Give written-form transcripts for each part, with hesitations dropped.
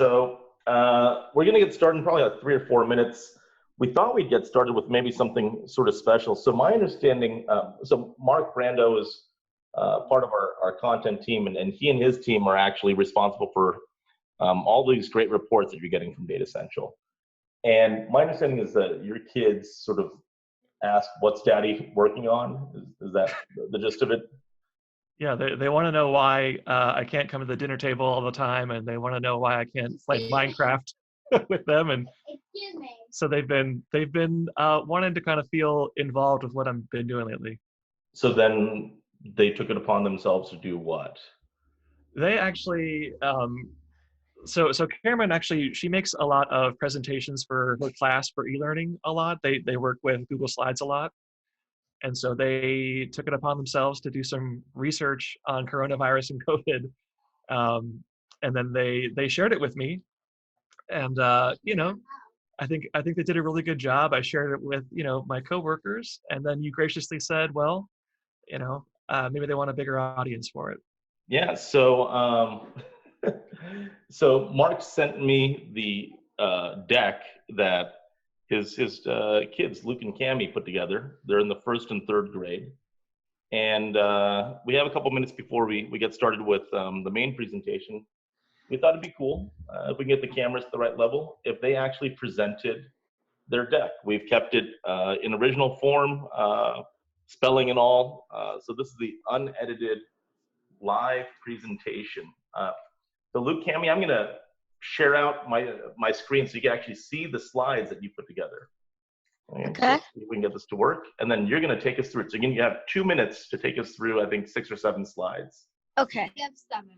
So we're going to get started in probably like 3 or 4 minutes. We thought we'd get started with maybe something sort of special. So my understanding, so Mark Brando is part of our content team, and he and his team are actually responsible for all these great reports that you're getting from Data Central. And my understanding is that your kids sort of ask, what's daddy working on? Is that the gist of it? Yeah, they want to know why I can't come to the dinner table all the time, and they want to know why I can't play Minecraft with them. And so they've been wanting to kind of feel involved with what I've been doing lately. So then they took it upon themselves to do what? They actually, so Cameron actually, she makes a lot of presentations for her class for e-learning a lot. They work with Google Slides a lot. And so they took it upon themselves to do some research on coronavirus and COVID. And then they shared it with me. And, I think they did a really good job. I shared it with, my coworkers. And then you graciously said, well, maybe they want a bigger audience for it. Yeah, so so Mark sent me the deck that his kids, Luke and Cami, put together. They're in the 1st and 3rd grade. And we have a couple minutes before we get started with the main presentation. We thought it'd be cool if we can get the cameras to the right level, if they actually presented their deck. We've kept it in original form, spelling and all. So this is the unedited live presentation. So Luke, Cami, I'm gonna share out my screen so you can actually see the slides that you put together. Okay. So we can get this to work, and then you're gonna take us through it. So you have 2 minutes to take us through, I think, 6 or 7 slides. Okay. We have 7.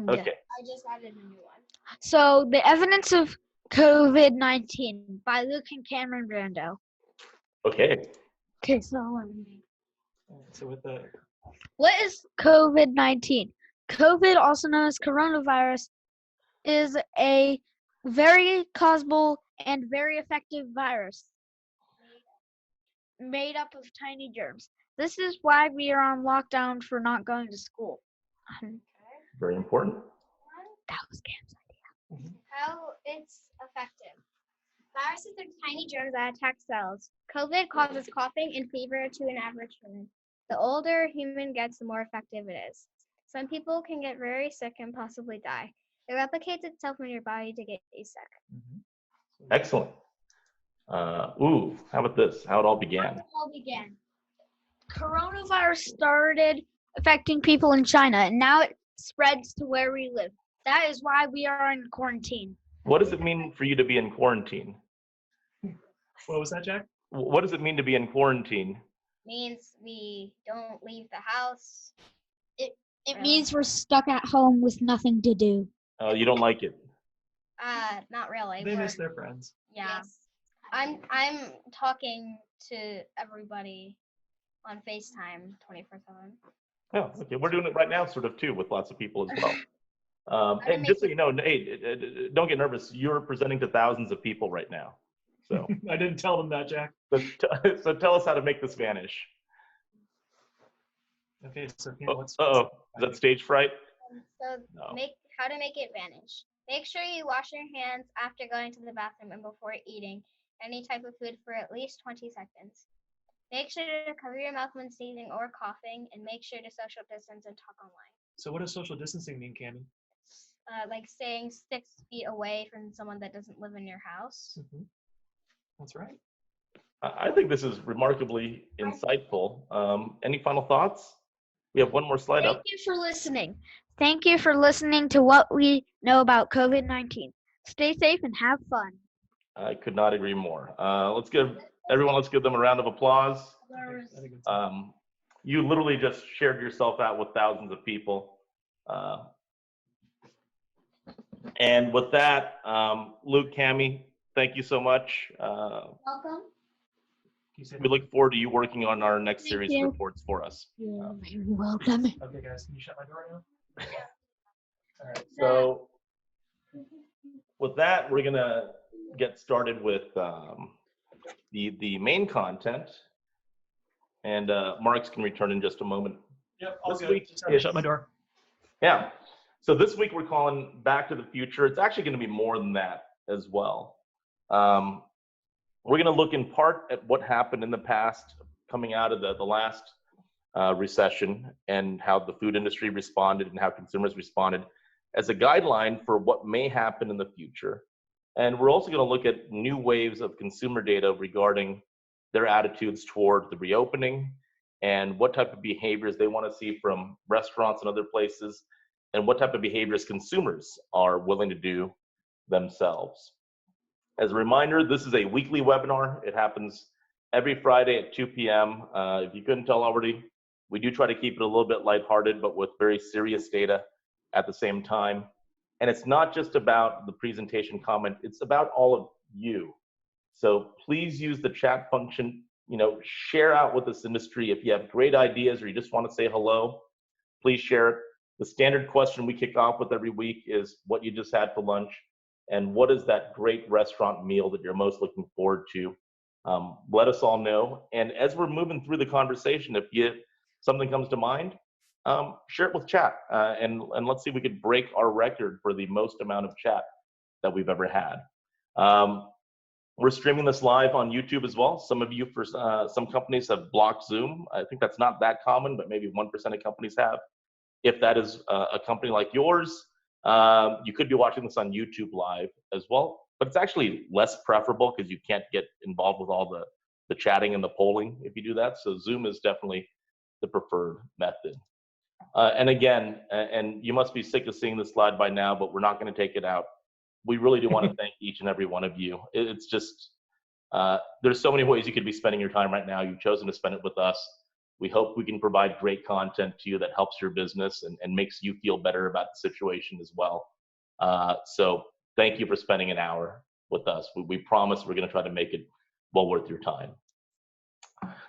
Okay. I just added a new one. So, The Evidence of COVID-19 by Luke and Cameron Brando. Okay. Okay, so What is COVID-19? COVID, also known as coronavirus, is a very causable and very effective virus made up of tiny germs. This is why we are on lockdown for not going to school. Very important. That was Cam's idea. How it's effective. Viruses are tiny germs that attack cells. COVID causes coughing and fever to an average human. The older a human gets, the more effective it is. Some people can get very sick and possibly die. It replicates itself in your body to get you sick. Excellent. How about this? How it all began. Coronavirus started affecting people in China, and now it spreads to where we live. That is why we are in quarantine. What does it mean for you to be in quarantine? What was that, Jack? What does it mean to be in quarantine? Means we don't leave the house. It means we're stuck at home with nothing to do. You don't like it? Not really. They miss their friends. Yeah. Yes. I'm talking to everybody on FaceTime 24/7. Oh, okay. We're doing it right now, sort of too, with lots of people as well. And just so you know, hey, don't get nervous. You're presenting to thousands of people right now. So I didn't tell them that, Jack. So tell us how to make this vanish. Okay, so is that stage fright? So No. How to make it vanish. Make sure you wash your hands after going to the bathroom and before eating any type of food for at least 20 seconds. Make sure to cover your mouth when sneezing or coughing, and make sure to social distance and talk online. So what does social distancing mean, Cami? Like staying 6 feet away from someone that doesn't live in your house. Mm-hmm. That's right. I think this is remarkably insightful. Any final thoughts? We have one more slide up. Thank you for listening. Thank you for listening to what we know about COVID-19. Stay safe and have fun. I could not agree more. Let's give them a round of applause. You literally just shared yourself out with thousands of people. And with that, Luke, Cami, thank you so much. Welcome. We look forward to you working on our next Thank series you. of reports for us. You're welcome. Okay, guys, can you shut my door now? All right. So with that, we're gonna get started with the main content, and Mark's can return in just a moment. Yep, all This good. week Just have to is- shut my door. Yeah. So this week we're calling Back to the Future. It's actually going to be more than that as well. We're going to look in part at what happened in the past coming out of the last recession and how the food industry responded and how consumers responded as a guideline for what may happen in the future. And we're also going to look at new waves of consumer data regarding their attitudes toward the reopening and what type of behaviors they want to see from restaurants and other places, and what type of behaviors consumers are willing to do themselves. As a reminder, this is a weekly webinar. It happens every Friday at 2 p.m. If you couldn't tell already, we do try to keep it a little bit lighthearted, but with very serious data at the same time. And it's not just about the presentation comment, it's about all of you. So please use the chat function, share out with this industry. If you have great ideas or you just want to say hello, please share it. The standard question we kick off with every week is what you just had for lunch and what is that great restaurant meal that you're most looking forward to. Let us all know. And as we're moving through the conversation, if something comes to mind, share it with chat, and let's see if we could break our record for the most amount of chat that we've ever had. We're streaming this live on YouTube as well. Some of you, for some companies, have blocked Zoom. I think that's not that common, but maybe 1% of companies have. If that is a company like yours, you could be watching this on YouTube live as well, but it's actually less preferable because you can't get involved with all the chatting and the polling if you do that. So Zoom is definitely the preferred method. And again, and you must be sick of seeing this slide by now, but we're not going to take it out. We really do want to thank each and every one of you. It's just, there's so many ways you could be spending your time right now. You've chosen to spend it with us. We hope we can provide great content to you that helps your business and makes you feel better about the situation as well. So thank you for spending an hour with us. We promise we're going to try to make it well worth your time.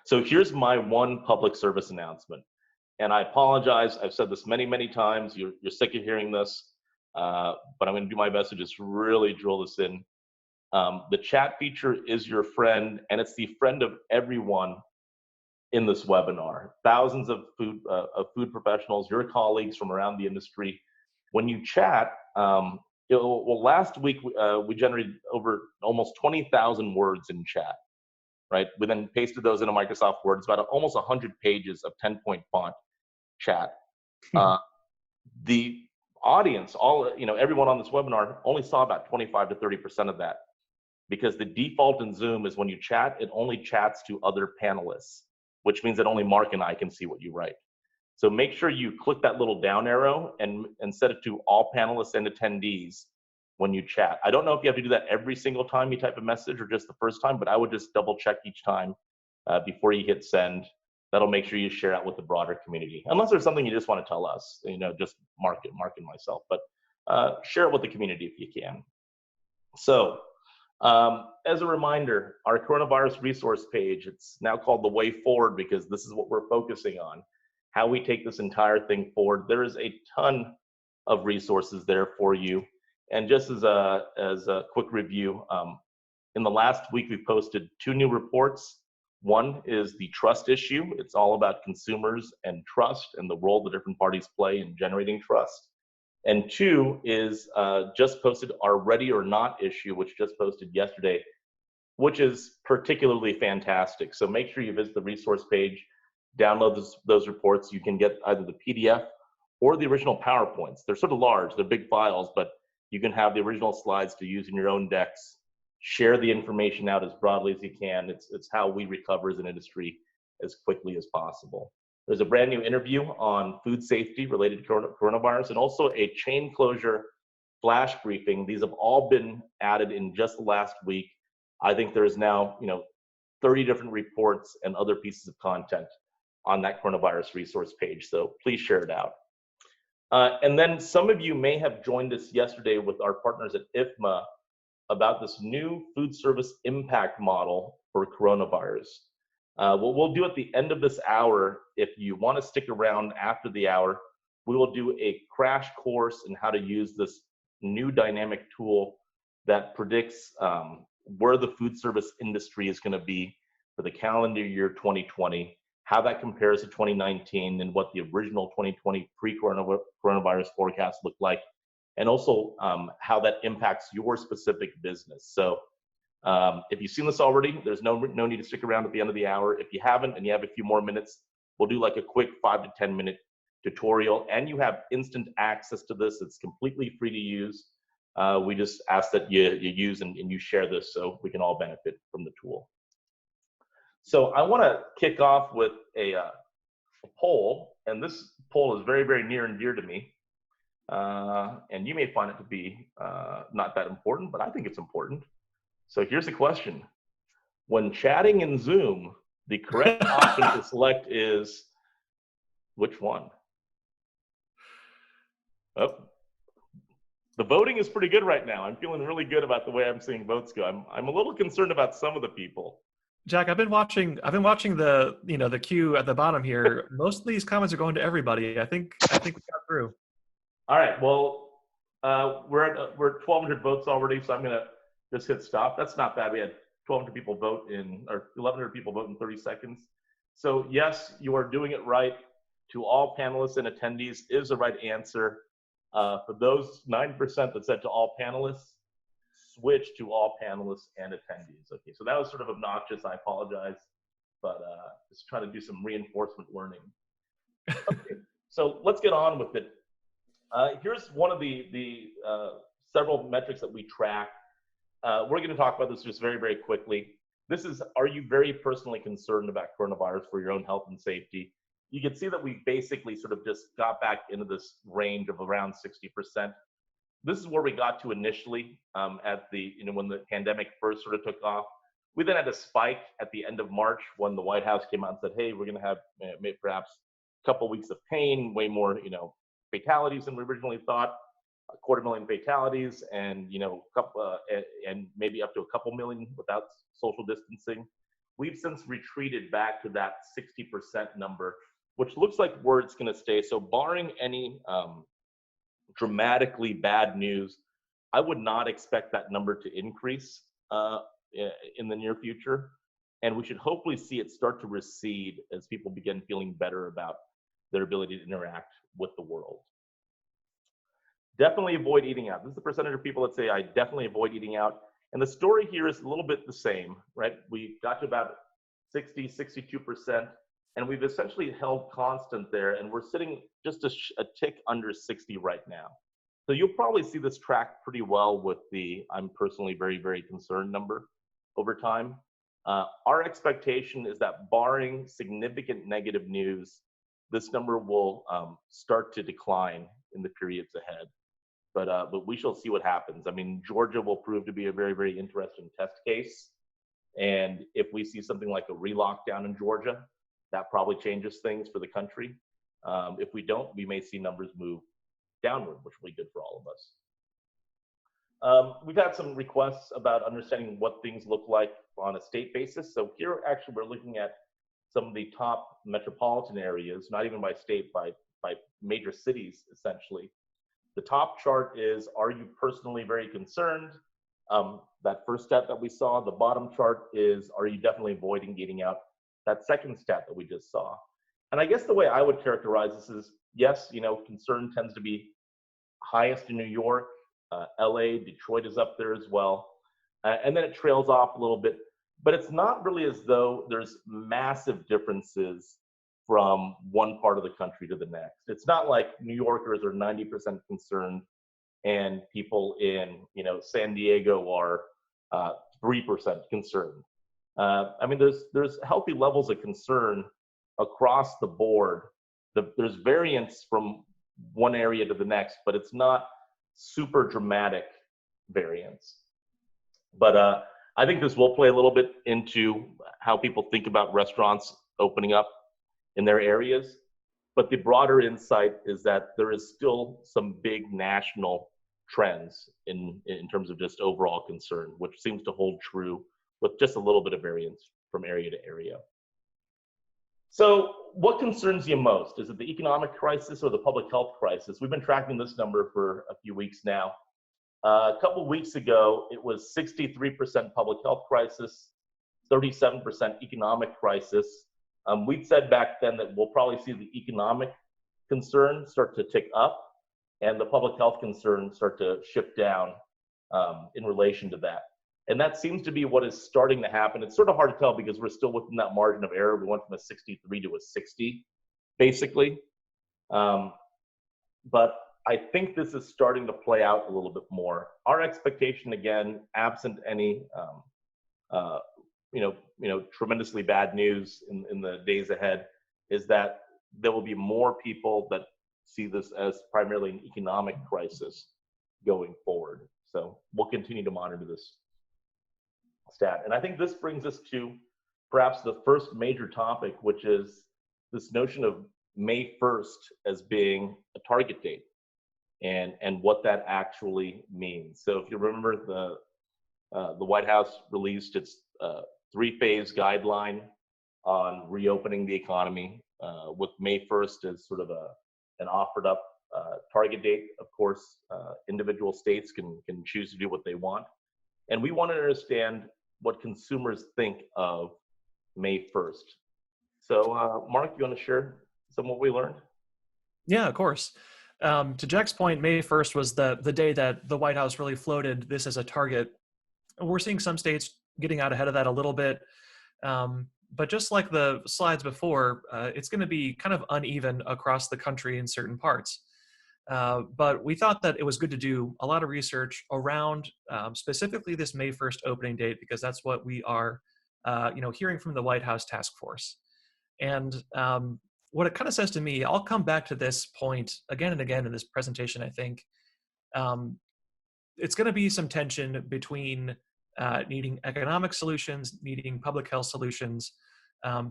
So here's my one public service announcement. And I apologize, I've said this many, many times. You're sick of hearing this, but I'm going to do my best to just really drill this in. The chat feature is your friend, and it's the friend of everyone in this webinar. Thousands of food professionals, your colleagues from around the industry. When you chat, last week we generated over almost 20,000 words in chat, right? We then pasted those into Microsoft Word. It's about almost 100 pages of 10-point font chat. The audience, everyone on this webinar only saw about 25 to 30% of that, because the default in Zoom is when you chat, it only chats to other panelists, which means that only Mark and I can see what you write. So make sure you click that little down arrow and set it to all panelists and attendees when you chat. I don't know if you have to do that every single time you type a message or just the first time, but I would just double check each time before you hit send. That'll make sure you share out with the broader community. Unless there's something you just want to tell us, just Mark and myself, but share it with the community if you can. So as a reminder, our coronavirus resource page, it's now called The Way Forward because this is what we're focusing on, how we take this entire thing forward. There is a ton of resources there for you. And just as a quick review, in the last week, we posted 2 new reports. One is the trust issue. It's all about consumers and trust and the role the different parties play in generating trust. And 2 is just posted our Ready or Not issue, which just posted yesterday, which is particularly fantastic. So make sure you visit the resource page, download those reports. You can get either the PDF or the original PowerPoints. They're sort of large, they're big files, but you can have the original slides to use in your own decks. Share the information out as broadly as you can. It's how we recover as an industry as quickly as possible. There's a brand new interview on food safety related to coronavirus, and also a chain closure flash briefing. These have all been added in just the last week. I think there's now 30 different reports and other pieces of content on that coronavirus resource page. So please share it out. And then some of you may have joined us yesterday with our partners at IFMA about this new food service impact model for coronavirus. What we'll do at the end of this hour, if you want to stick around after the hour, we will do a crash course in how to use this new dynamic tool that predicts where the food service industry is going to be for the calendar year 2020, how that compares to 2019 and what the original 2020 pre-coronavirus forecast looked like, and also how that impacts your specific business. So if you've seen this already, there's no need to stick around at the end of the hour. If you haven't and you have a few more minutes, we'll do like a quick 5 to 10 minute tutorial, and you have instant access to this. It's completely free to use. We just ask that you use and you share this so we can all benefit from the tool. So I want to kick off with a poll, and this poll is very, very near and dear to me. And you may find it to be not that important, but I think it's important. So here's the question. When chatting in Zoom, the correct option to select is which one? Oh, the voting is pretty good right now. I'm feeling really good about the way I'm seeing votes go. I'm a little concerned about some of the people. Jack, I've been watching the the queue at the bottom here. Most of these comments are going to everybody. I think we got through. All right. Well, we're at 1,200 votes already, so I'm gonna just hit stop. That's not bad. We had 1,200 people vote or 1,100 people vote in 30 seconds. So yes, you are doing it right. To all panelists and attendees is the right answer. For those 9% that said to all panelists, switch to all panelists and attendees. Okay, so that was sort of obnoxious. I apologize, but just trying to do some reinforcement learning. Okay, so let's get on with it. Here's one of the several metrics that we track. We're going to talk about this just very, very quickly. This is, are you very personally concerned about coronavirus for your own health and safety? You can see that we basically sort of just got back into this range of around 60%. This is where we got to initially at the, when the pandemic first sort of took off. We then had a spike at the end of March when the White House came out and said, hey, we're going to have perhaps a couple weeks of pain, way more, fatalities than we originally thought, 250,000 fatalities, and, and maybe up to a couple million without social distancing. We've since retreated back to that 60% number, which looks like where it's going to stay. So barring any dramatically bad news, I would not expect that number to increase in the near future. And we should hopefully see it start to recede as people begin feeling better about their ability to interact with the world. Definitely avoid eating out. This is the percentage of people that say, I definitely avoid eating out. And the story here is a little bit the same, right? We got to about 60, 62%, and we've essentially held constant there, and we're sitting just a tick under 60 right now. So you'll probably see this track pretty well with the I'm personally very, very concerned number over time. Our expectation is that barring significant negative news, this number will start to decline in the periods ahead. But we shall see what happens. I mean, Georgia will prove to be a very, very interesting test case. And if we see something like a re-lockdown in Georgia, that probably changes things for the country. If we don't, we may see numbers move downward, which will be good for all of us. We've had some requests about understanding what things look like on a state basis. So here, actually, we're looking at some of the top metropolitan areas, not even by state, by major cities, essentially. The top chart is, are you personally very concerned? That first stat that we saw. The bottom chart is, are you definitely avoiding eating out? That second stat that we just saw. And I guess the way I would characterize this is, yes, concern tends to be highest in New York, LA, Detroit is up there as well. And then it trails off a little bit, but it's not really as though there's massive differences from one part of the country to the next. It's not like New Yorkers are 90% concerned and people in, San Diego are 3% concerned. I mean, there's healthy levels of concern across the board. There's variance from one area to the next, but it's not super dramatic variance. But I think this will play a little bit into how people think about restaurants opening up in their areas. But the broader insight is that there is still some big national trends in terms of just overall concern, which seems to hold true with just a little bit of variance from area to area. So what concerns you most? Is it the economic crisis or the public health crisis? We've been tracking this number for a few weeks now. A couple of weeks ago, it was 63% public health crisis, 37% economic crisis. We'd said back then that we'll probably see the economic concerns start to tick up and the public health concerns start to shift down in relation to that. And that seems to be what is starting to happen. It's sort of hard to tell because we're still within that margin of error. We went from a 63 to a 60, basically. But I think this is starting to play out a little bit more. Our expectation, again, absent any tremendously bad news in the days ahead, is that there will be more people that see this as primarily an economic crisis going forward. So we'll continue to monitor this stat. And I think this brings us to perhaps the first major topic, which is this notion of May 1st as being a target date and what that actually means. So if you remember, the White House released its three-phase guideline on reopening the economy with May 1st as sort of an offered up target date. Of course, individual states can choose to do what they want. And we want to understand what consumers think of May 1st. So Mark, you want to share some of what we learned? Yeah, of course. To Jack's point, May 1st was the day that the White House really floated this as a target. We're seeing some states getting out ahead of that a little bit. But just like the slides before, it's going to be kind of uneven across the country in certain parts. But we thought that it was good to do a lot of research around specifically this May 1st opening date, because that's what we are hearing from the White House task force. And what it kind of says to me, I'll come back to this point again and again in this presentation, I think. It's going to be some tension between needing economic solutions, needing public health solutions.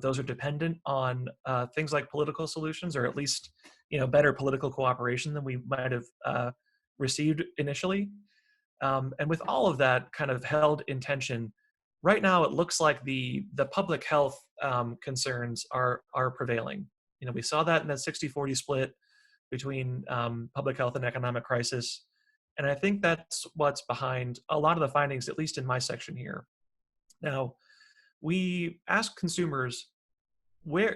Those are dependent on things like political solutions, or at least better political cooperation than we might have received initially. And with all of that kind of held in tension, right now it looks like the public health concerns are prevailing. We saw that in that 60-40 split between public health and economic crisis. And I think that's what's behind a lot of the findings, at least in my section here. Now, we asked consumers where,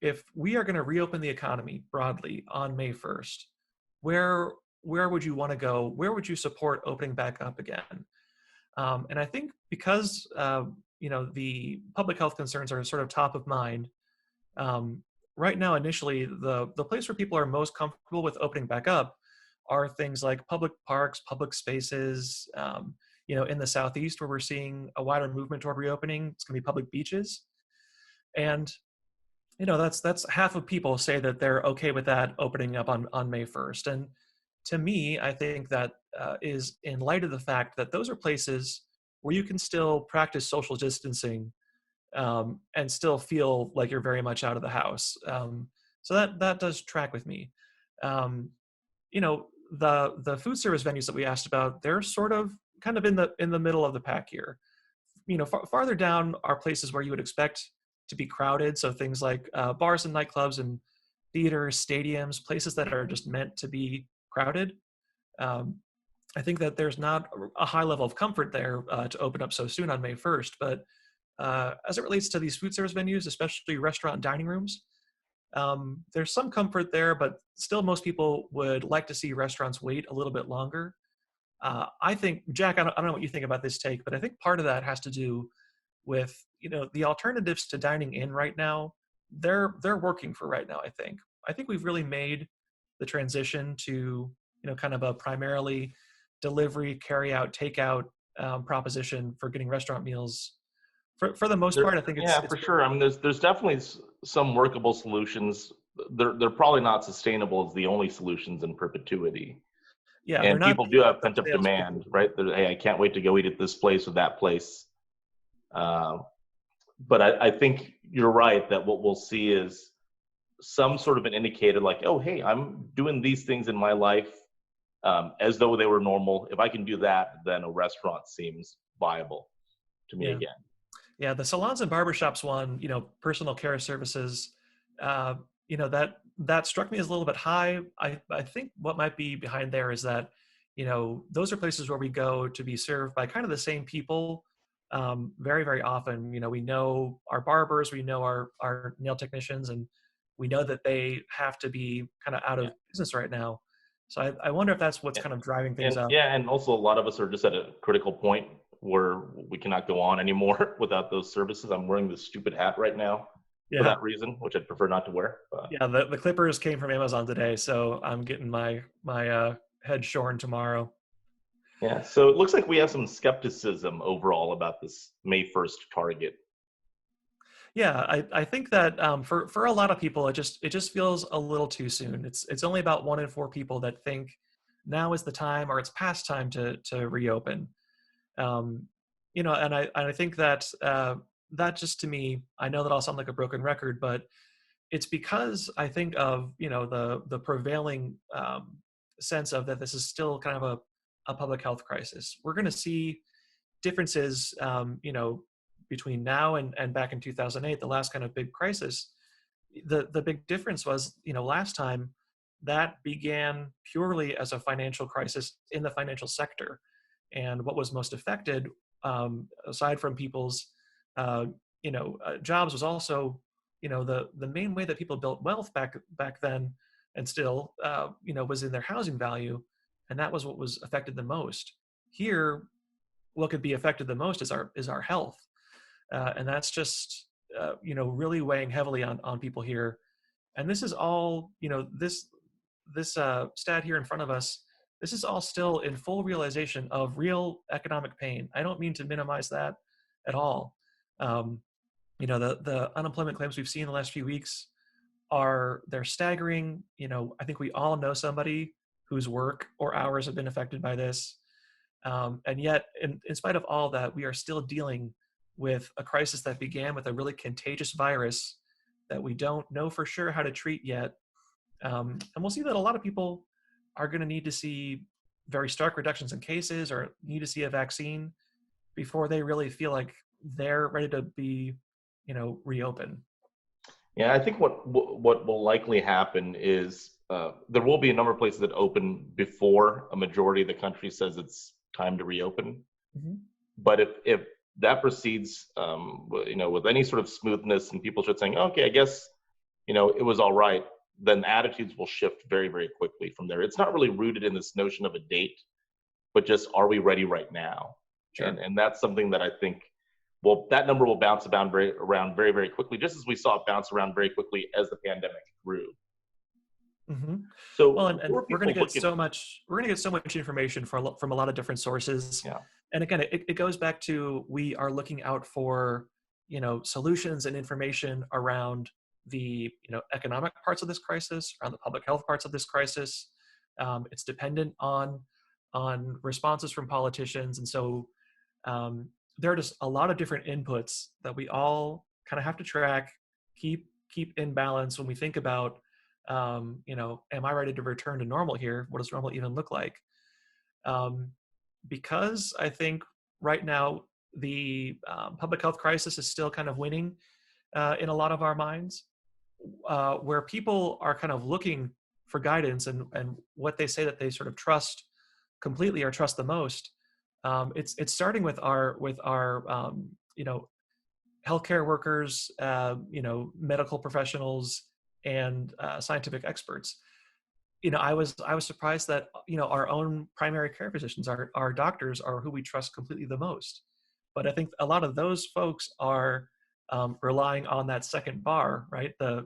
if we are going to reopen the economy broadly on May 1st, where would you want to go? Where would you support opening back up again? And I think because, the public health concerns are sort of top of mind, right now, initially, the place where people are most comfortable with opening back up are things like public parks, public spaces. In the Southeast, where we're seeing a wider movement toward reopening, it's going to be public beaches. And, that's half of people say that they're okay with that opening up on May 1st. And to me, I think that is in light of the fact that those are places where you can still practice social distancing and still feel like you're very much out of the house. So that does track with me. The food service venues that we asked about, they're sort of kind of in the middle of the pack here. Farther down are places where you would expect to be crowded. So things like bars and nightclubs and theaters, stadiums, places that are just meant to be crowded. I think that there's not a high level of comfort there to open up so soon on May 1st. But as it relates to these food service venues, especially restaurant dining rooms, there's some comfort there, but still most people would like to see restaurants wait a little bit longer. I think, Jack, I don't know what you think about this take, but I think part of that has to do with, the alternatives to dining in right now, they're working for right now, I think. I think we've really made the transition to, kind of a primarily delivery, carry out, takeout proposition for getting restaurant meals. For the most part, I think it's for sure. I mean, there's definitely some workable solutions. They're probably not sustainable as the only solutions in perpetuity. Yeah, and people do have pent up demand, right? Hey, I can't wait to go eat at this place or that place. But I think you're right that what we'll see is some sort of an indicator like, oh, hey, I'm doing these things in my life as though they were normal. If I can do that, then a restaurant seems viable to me again. Yeah, the salons and barbershops one, personal care services, that struck me as a little bit high. I think what might be behind there is that, those are places where we go to be served by kind of the same people very, very often. We know our barbers, we know our nail technicians, and we know that they have to be kind of out of business right now. So I wonder if that's what's kind of driving things up. And also a lot of us are just at a critical point where we cannot go on anymore without those services. I'm wearing this stupid hat right now for that reason, which I'd prefer not to wear. But. Yeah, the clippers came from Amazon today, so I'm getting my head shorn tomorrow. Yeah, so it looks like we have some skepticism overall about this May 1st target. Yeah, I think that for a lot of people, it just feels a little too soon. It's only about 1 in 4 people that think now is the time, or it's past time to reopen. And I think that that just, to me, I know that I'll sound like a broken record, but it's because I think of the prevailing sense of that this is still kind of a public health crisis. We're going to see differences, between now and back in 2008, the last kind of big crisis. The big difference was, last time that began purely as a financial crisis in the financial sector. And what was most affected, aside from people's, jobs, was also, the main way that people built wealth back then, and still, was in their housing value. And that was what was affected the most. Here, what could be affected the most is our health. And that's just, really weighing heavily on people here. And this is all, this stat here in front of us, this is all still in full realization of real economic pain. I don't mean to minimize that at all. The unemployment claims we've seen in the last few weeks they're staggering. I think we all know somebody whose work or hours have been affected by this. And yet, in spite of all that, we are still dealing with a crisis that began with a really contagious virus that we don't know for sure how to treat yet. And we'll see that a lot of people are going to need to see very stark reductions in cases, or need to see a vaccine before they really feel like they're ready to be, reopened. Yeah, I think what will likely happen is there will be a number of places that open before a majority of the country says it's time to reopen. Mm-hmm. But if that proceeds, with any sort of smoothness, and people start saying, okay, I guess, it was all right, then attitudes will shift very, very quickly from there. It's not really rooted in this notion of a date, but just, are we ready right now? Sure. And that's something that I think, that number will bounce around very, very quickly, just as we saw it bounce around very quickly as the pandemic grew. Mm-hmm. So, well, and we're going to get so much information from a lot of different sources. Yeah. And again, it goes back to, we are looking out for, solutions and information around the, economic parts of this crisis, around the public health parts of this crisis. It's dependent on responses from politicians. And so there are just a lot of different inputs that we all kind of have to track, keep in balance when we think about, am I ready to return to normal here? What does normal even look like? Because I think right now the public health crisis is still kind of winning in a lot of our minds, where people are kind of looking for guidance and what they say that they sort of trust completely or trust the most. It's starting with our healthcare workers, medical professionals, and scientific experts. I was surprised that our own primary care physicians, our doctors, are who we trust completely the most. But I think a lot of those folks are relying on that second bar, right? The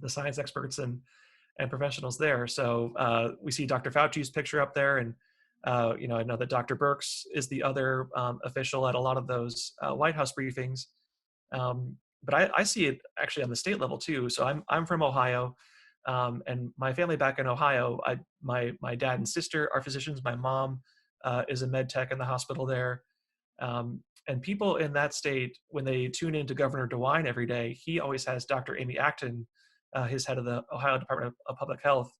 science experts and professionals there. So we see Dr. Fauci's picture up there, and I know that Dr. Birx is the other official at a lot of those White House briefings. But I see it actually on the state level too. So I'm from Ohio, and my family back in Ohio, my dad and sister are physicians. My mom is a med tech in the hospital there. And people in that state, when they tune into Governor DeWine every day, he always has Dr. Amy Acton, his head of the Ohio Department of Public Health.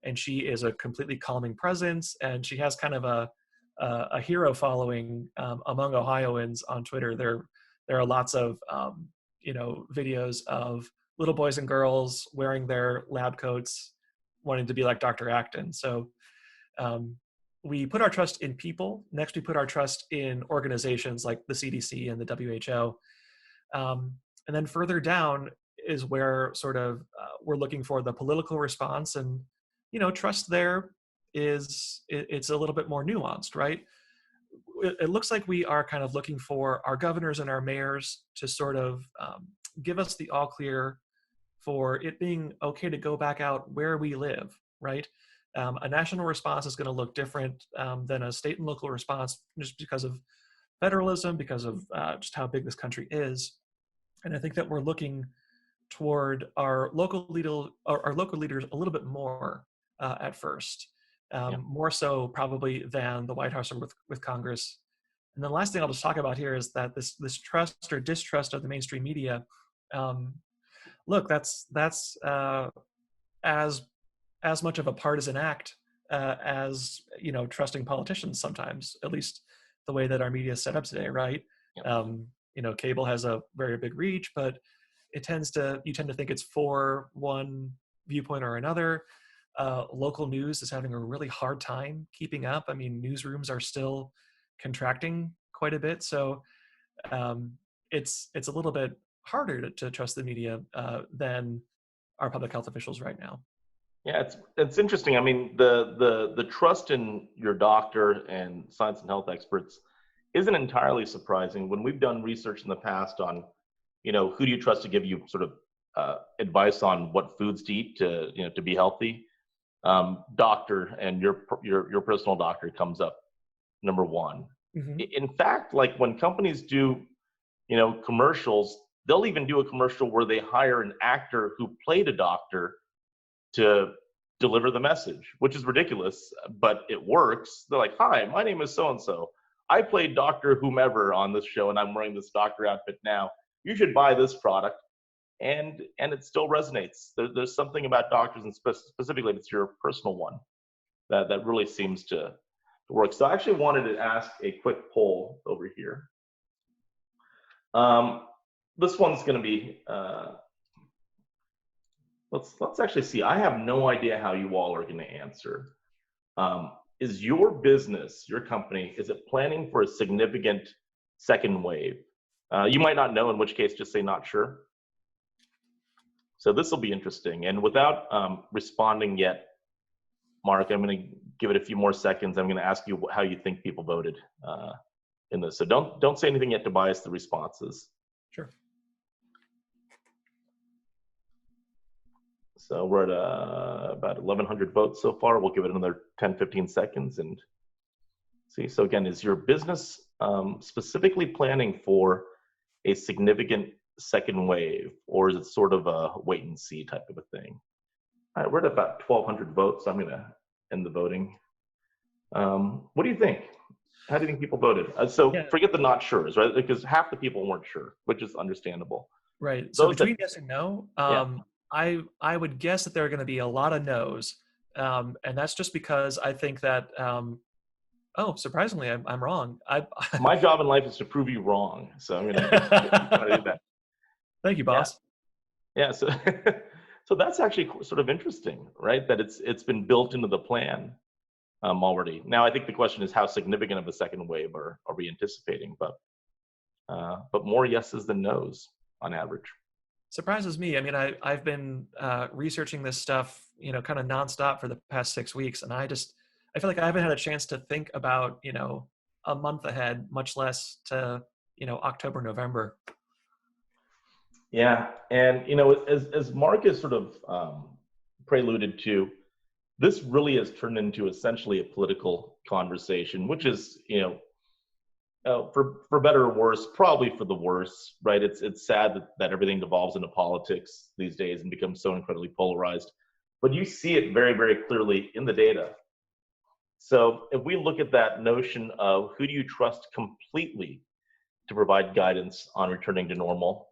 And she is a completely calming presence, and she has kind of a hero following among Ohioans on Twitter. There are lots of videos of little boys and girls wearing their lab coats, wanting to be like Dr. Acton. So we put our trust in people. Next, we put our trust in organizations like the CDC and the WHO. And then further down is where sort of we're looking for the political response. And, trust there it's a little bit more nuanced, right? It looks like we are kind of looking for our governors and our mayors to sort of give us the all clear for it being okay to go back out where we live, right? A national response is going to look different than a state and local response just because of federalism, because of just how big this country is. And I think that we're looking toward our local leaders a little bit more at first, more so probably than the White House or with Congress. And the last thing I'll just talk about here is that this trust or distrust of the mainstream media. Look, that's as much of a partisan act as trusting politicians sometimes, at least the way that our media is set up today, right? Yep. Cable has a very big reach, but you tend to think it's for one viewpoint or another. Local news is having a really hard time keeping up. I mean, newsrooms are still contracting quite a bit, so it's a little bit harder to trust the media than our public health officials right now. Yeah, it's interesting. I mean, the trust in your doctor and science and health experts isn't entirely surprising. When we've done research in the past on, who do you trust to give you sort of advice on what foods to eat to be healthy, doctor and your personal doctor comes up number one. Mm-hmm. In fact, like when companies do, commercials, they'll even do a commercial where they hire an actor who played a doctor to deliver the message, which is ridiculous, but it works. They're like, "Hi, my name is so-and-so. I played Dr. Whomever on this show, and I'm wearing this doctor outfit now. You should buy this product." And it still resonates. There's something about doctors, and specifically if it's your personal one, that really seems to work. So I actually wanted to ask a quick poll over here. This one's going to be, let's actually see. I have no idea how you all are going to answer. Is your business, your company, is it planning for a significant second wave? You might not know, in which case just say not sure. So this will be interesting. And without responding yet, Mark, I'm going to give it a few more seconds. I'm going to ask you how you think people voted in this. So don't say anything yet to bias the responses. Sure. So we're at about 1,100 votes so far. We'll give it another 10, 15 seconds and see. So again, is your business specifically planning for a significant second wave, or is it sort of a wait and see type of a thing? All right, we're at about 1,200 votes. So I'm going to end the voting. What do you think? How do you think people voted? Forget the not sures, right? Because half the people weren't sure, which is understandable. Right. So between yes and no, I would guess that there are going to be a lot of no's. And that's just because I think that, surprisingly, I'm wrong. My job in life is to prove you wrong. So I'm going to do that. Thank you, boss. Yeah. So, so that's actually sort of interesting, right? That it's been built into the plan already. Now, I think the question is how significant of a second wave are we anticipating? But more yeses than nos on average. Surprises me. I mean, I've been researching this stuff, kind of nonstop for the past 6 weeks, and I feel like I haven't had a chance to think about, a month ahead, much less to, October, November. Yeah, and as Mark has sort of preluded to, this really has turned into essentially a political conversation, which is, for better or worse, probably for the worse, right? It's sad that everything devolves into politics these days and becomes so incredibly polarized. But you see it very, very clearly in the data. So if we look at that notion of who do you trust completely to provide guidance on returning to normal,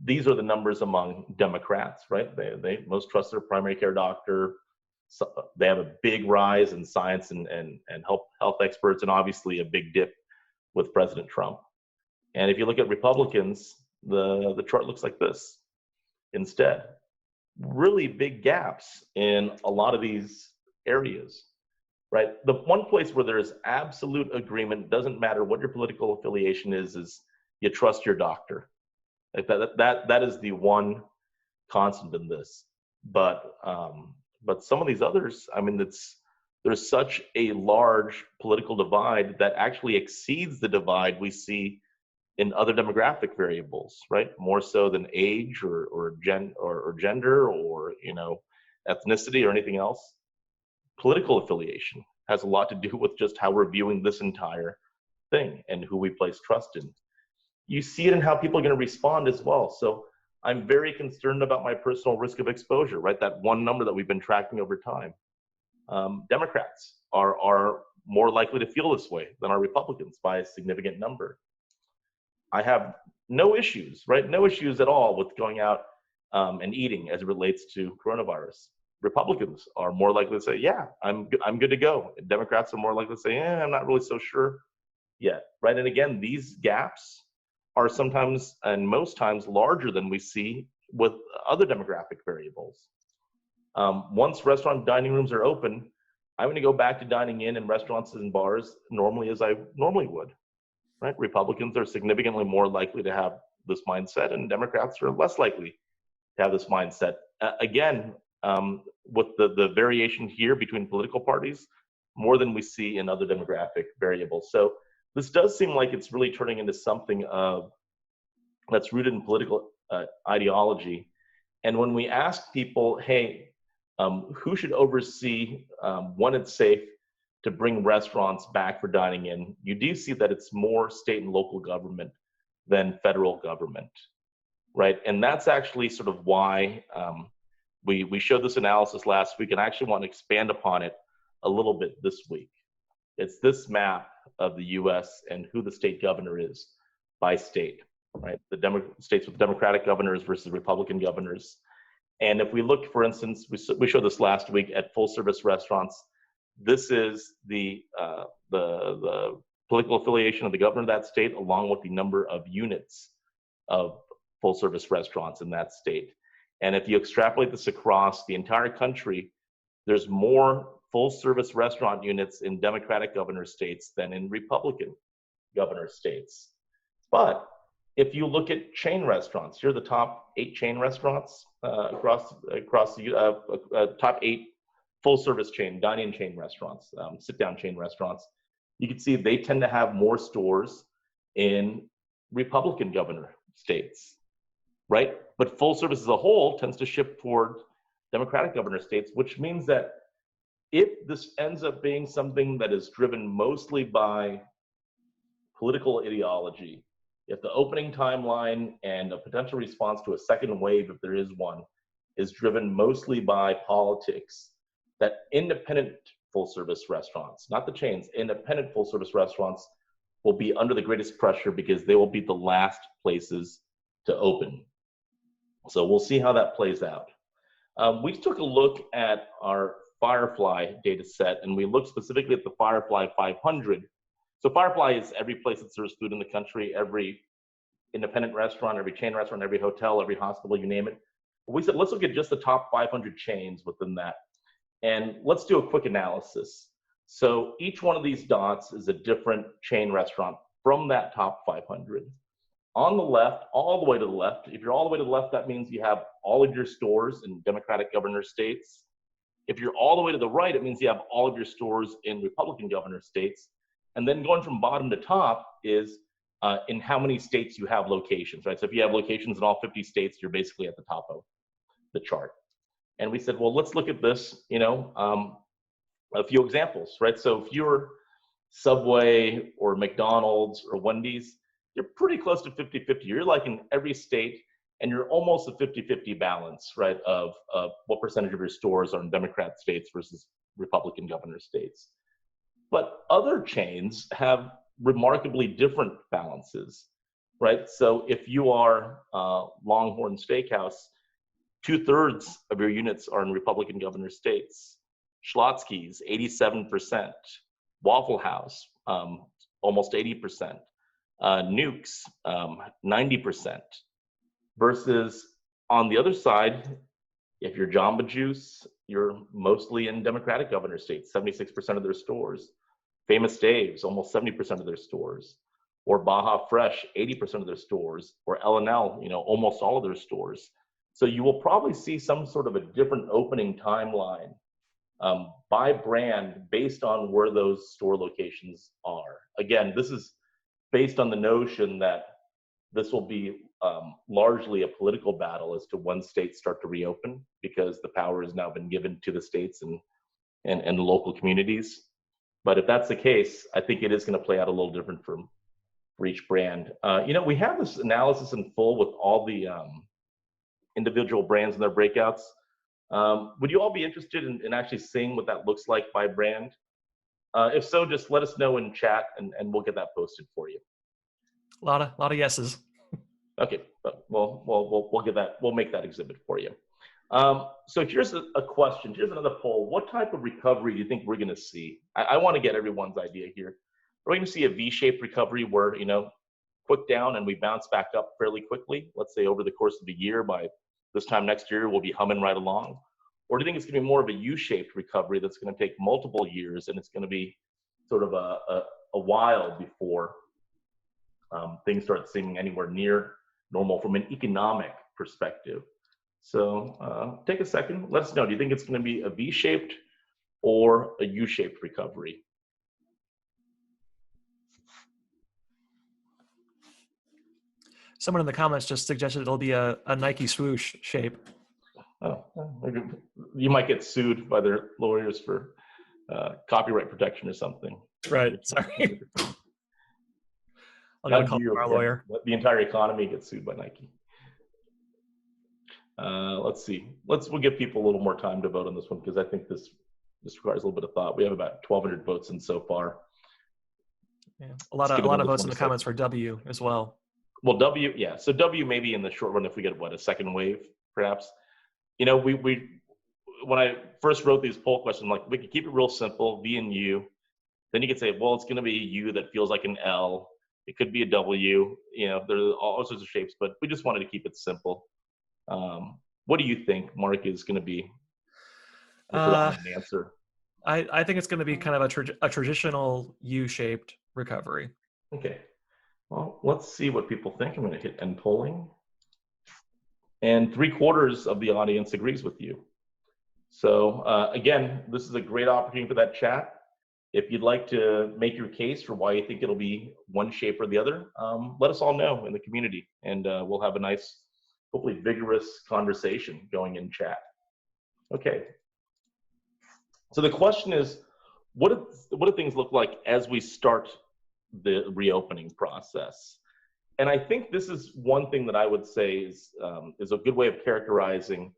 these are the numbers among Democrats, right? They most trust their primary care doctor. So they have a big rise in science and health experts, and obviously a big dip with President Trump. And if you look at Republicans, the chart looks like this instead. Really big gaps in a lot of these areas, right? The one place where there's absolute agreement, doesn't matter what your political affiliation is you trust your doctor. Like that is the one constant in this. But some of these others, I mean, there's such a large political divide that actually exceeds the divide we see in other demographic variables, right? More so than age or gender or ethnicity or anything else. Political affiliation has a lot to do with just how we're viewing this entire thing and who we place trust in. You see it in how people are going to respond as well. So I'm very concerned about my personal risk of exposure, right? That one number that we've been tracking over time. Democrats are more likely to feel this way than are Republicans by a significant number. I have no issues, right? No issues at all with going out and eating as it relates to coronavirus. Republicans are more likely to say, yeah, I'm good to go. Democrats are more likely to say, I'm not really so sure yet, right? And again, these gaps are sometimes and most times larger than we see with other demographic variables. Once restaurant dining rooms are open, I'm going to go back to dining in restaurants and bars normally as I normally would, right? Republicans are significantly more likely to have this mindset, and Democrats are less likely to have this mindset. Again, with the variation here between political parties, more than we see in other demographic variables. So this does seem like it's really turning into something that's rooted in political ideology. And when we ask people, hey, who should oversee when it's safe to bring restaurants back for dining in, you do see that it's more state and local government than federal government, right? And that's actually sort of why we showed this analysis last week, and I actually want to expand upon it a little bit this week. It's this map of the US and who the state governor is by state, right? The states with Democratic governors versus Republican governors. And if we look, for instance, we showed this last week at full service restaurants. This is the political affiliation of the governor of that state, along with the number of units of full service restaurants in that state. And if you extrapolate this across the entire country, there's more full service restaurant units in Democratic governor states than in Republican governor states. But if you look at chain restaurants, here are the top 8 chain restaurants across the top 8 full service chain, dine-in chain restaurants, sit-down chain restaurants. You can see they tend to have more stores in Republican governor states, right? But full service as a whole tends to shift toward Democratic governor states, which means that if this ends up being something that is driven mostly by political ideology, if the opening timeline and a potential response to a second wave, if there is one, is driven mostly by politics, that independent full service restaurants, not the chains, independent full service restaurants will be under the greatest pressure because they will be the last places to open. So we'll see how that plays out. We took a look at our Firefly data set, and we looked specifically at the Firefly 500. So Firefly is every place that serves food in the country, every independent restaurant, every chain restaurant, every hotel, every hospital, you name it. We said, let's look at just the top 500 chains within that. And let's do a quick analysis. So each one of these dots is a different chain restaurant from that top 500. On the left, all the way to the left, if you're all the way to the left, that means you have all of your stores in Democratic governor states. If you're all the way to the right, it means you have all of your stores in Republican governor states. And then going from bottom to top is in how many states you have locations, right? So if you have locations in all 50 states, you're basically at the top of the chart. And we said, well, let's look at this, a few examples, right? So if you're Subway or McDonald's or Wendy's, you're pretty close to 50-50. You're like in every state, and you're almost a 50-50 balance, right, of what percentage of your stores are in Democrat states versus Republican governor states. But other chains have remarkably different balances, right? So if you are Longhorn Steakhouse, 2/3 of your units are in Republican governor states. Schlotzsky's, 87%. Waffle House, almost 80%. Nukes, 90%. Versus on the other side, If you're Jamba Juice, you're mostly in Democratic governor states, 76% of their stores. Famous Dave's, almost 70% of their stores. Or Baja Fresh, 80% of their stores. Or L&L, almost all of their stores. So you will probably see some sort of a different opening timeline by brand based on where those store locations are. Again, this is based on the notion that this will be largely a political battle as to when states start to reopen, because the power has now been given to the states and local communities. But if that's the case, I think it is going to play out a little different for each brand. We have this analysis in full with all the individual brands and their breakouts. Would you all be interested in actually seeing what that looks like by brand? If so, just let us know in chat and we'll get that posted for you. A lot of yeses. Okay, we'll get that. We'll make that exhibit for you. So here's a question. Here's another poll. What type of recovery do you think we're going to see? I want to get everyone's idea here. We're going to see a V-shaped recovery where, quick down and we bounce back up fairly quickly. Let's say over the course of the year, by this time next year, we'll be humming right along. Or do you think it's going to be more of a U-shaped recovery that's going to take multiple years and it's going to be sort of a while before things start seeming anywhere near normal from an economic perspective? So take a second, let us know. Do you think it's going to be a V-shaped or a U-shaped recovery? Someone in the comments just suggested it'll be a Nike swoosh shape. Oh, you might get sued by their lawyers for copyright protection or something. Right, sorry. I'll go call our lawyer. The entire economy gets sued by Nike. Let's see. We'll give people a little more time to vote on this one, because I think this requires a little bit of thought. We have about 1,200 votes in so far. Yeah, a lot of votes in the comments for W as well. Well, W, yeah. So W maybe in the short run if we get a second wave, perhaps. We when I first wrote these poll questions, like, we could keep it real simple, V and U. Then you could say, well, it's going to be a U that feels like an L. It could be a W. There's all sorts of shapes, but we just wanted to keep it simple. What do you think, Mark, is going to be the answer? I think it's going to be kind of a traditional U-shaped recovery. Okay. Well, let's see what people think. I'm going to hit end polling. And 3/4 of the audience agrees with you. So again, this is a great opportunity for that chat. If you'd like to make your case for why you think it'll be one shape or the other, let us all know in the community, and we'll have a nice, hopefully vigorous conversation going in chat. Okay. So the question is, what do things look like as we start the reopening process? And I think this is one thing that I would say is a good way of characterizing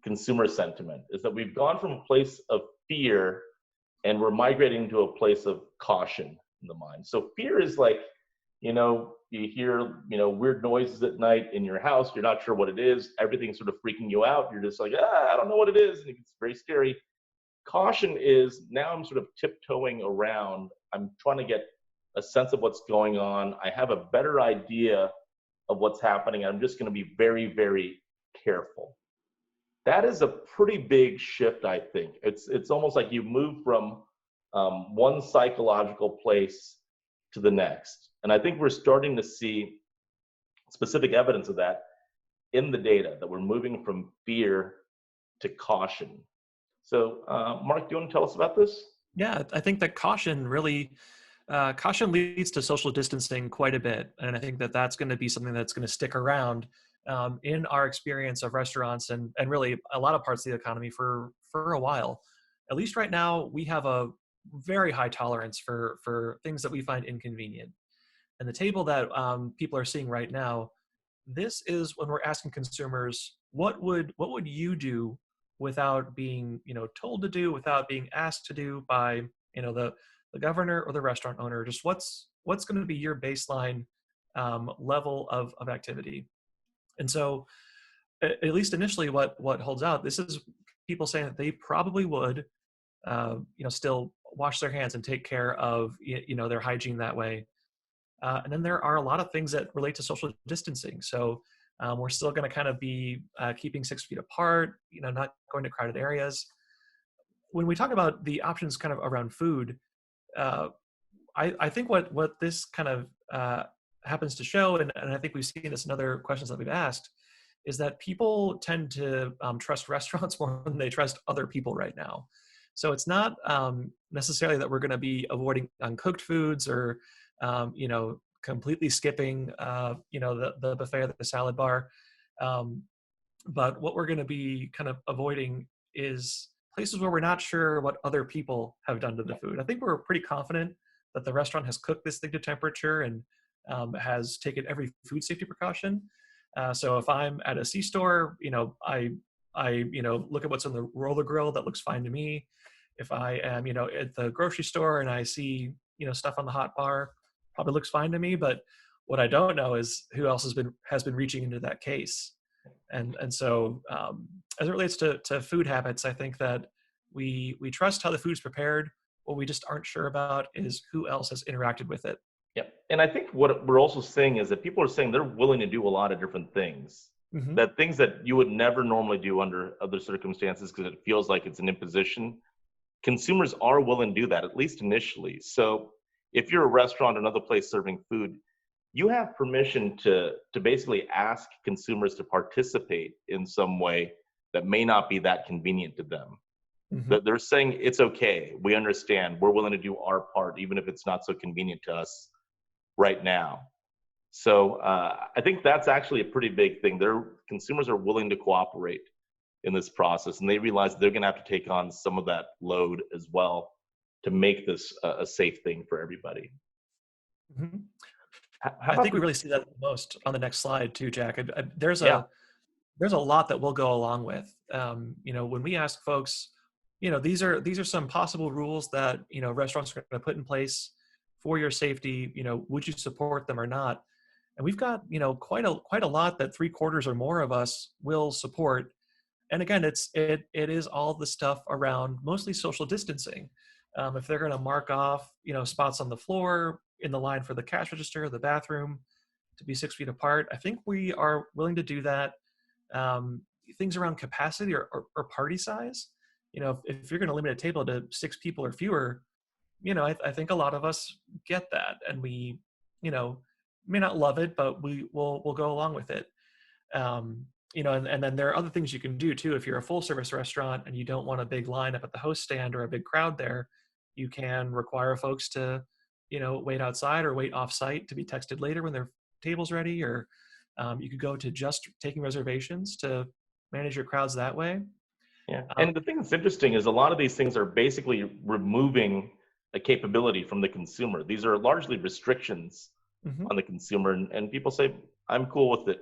consumer sentiment, is that we've gone from a place of fear and we're migrating to a place of caution in the mind. So fear is like, you hear, weird noises at night in your house. You're not sure what it is. Everything's sort of freaking you out. You're just like, I don't know what it is. And it's very scary. Caution is, now I'm sort of tiptoeing around. I'm trying to get a sense of what's going on. I have a better idea of what's happening. I'm just going to be very, very careful. That is a pretty big shift, I think. It's almost like you move from one psychological place to the next. And I think we're starting to see specific evidence of that in the data, that we're moving from fear to caution. So, Mark, do you want to tell us about this? Yeah, I think that caution leads to social distancing quite a bit. And I think that that's going to be something that's going to stick around in our experience of restaurants and really a lot of parts of the economy for a while. At least right now, we have a very high tolerance for things that we find inconvenient. And the table that people are seeing right now, this is when we're asking consumers, what would you do without being told to do, without being asked to do by the governor or the restaurant owner? Just what's going to be your baseline level of activity? And so, at least initially, what holds out, this is people saying that they probably would, still wash their hands and take care of their hygiene that way. And then there are a lot of things that relate to social distancing. So We're still going to kind of be keeping 6 feet apart, not going to crowded areas. When we talk about the options kind of around food, I think what this kind of happens to show, and I think we've seen this in other questions that we've asked, is that people tend to trust restaurants more than they trust other people right now. So it's not necessarily that we're going to be avoiding uncooked foods or, completely skipping, the buffet or the salad bar. But what we're going to be kind of avoiding is places where we're not sure what other people have done to the food. I think we're pretty confident that the restaurant has cooked this thing to temperature and has taken every food safety precaution. So if I'm at a C-store, I look at what's on the roller grill that looks fine to me. If I am, at the grocery store and I see, stuff on the hot bar, probably looks fine to me. But what I don't know is who else has been reaching into that case. And so as it relates to food habits, I think that we trust how the food's prepared. What we just aren't sure about is who else has interacted with it. Yeah. And I think what we're also saying is that people are saying they're willing to do a lot of different things. Mm-hmm. That things that you would never normally do under other circumstances because it feels like it's an imposition. Consumers are willing to do that, at least initially. So if you're a restaurant or another place serving food, you have permission to basically ask consumers to participate in some way that may not be that convenient to them. Mm-hmm. That they're saying it's okay, we understand, we're willing to do our part, even if it's not so convenient to us right now. So I think that's actually a pretty big thing. Consumers are willing to cooperate in this process, and they realize they're going to have to take on some of that load as well to make this a safe thing for everybody. Mm-hmm. I think we really see that the most on the next slide too, Jack. There's a lot that we'll go along with. When we ask folks, these are some possible rules that restaurants are going to put in place for your safety. Would you support them or not? And we've got quite a lot that 3/4 or more of us will support. And again, it is all the stuff around mostly social distancing. If they're going to mark off spots on the floor, in the line for the cash register, the bathroom, to be 6 feet apart, I think we are willing to do that. Things around capacity or party size, if you're going to limit a table to 6 people or fewer, I think a lot of us get that, and we, may not love it, but we'll go along with it. And then there are other things you can do too. If you're a full service restaurant and you don't want a big line up at the host stand or a big crowd there, you can require folks to wait outside or wait off site to be texted later when their table's ready, or you could go to just taking reservations to manage your crowds that way. Yeah, and the thing that's interesting is a lot of these things are basically removing a capability from the consumer. These are largely restrictions Mm-hmm. on the consumer, and people say, I'm cool with it,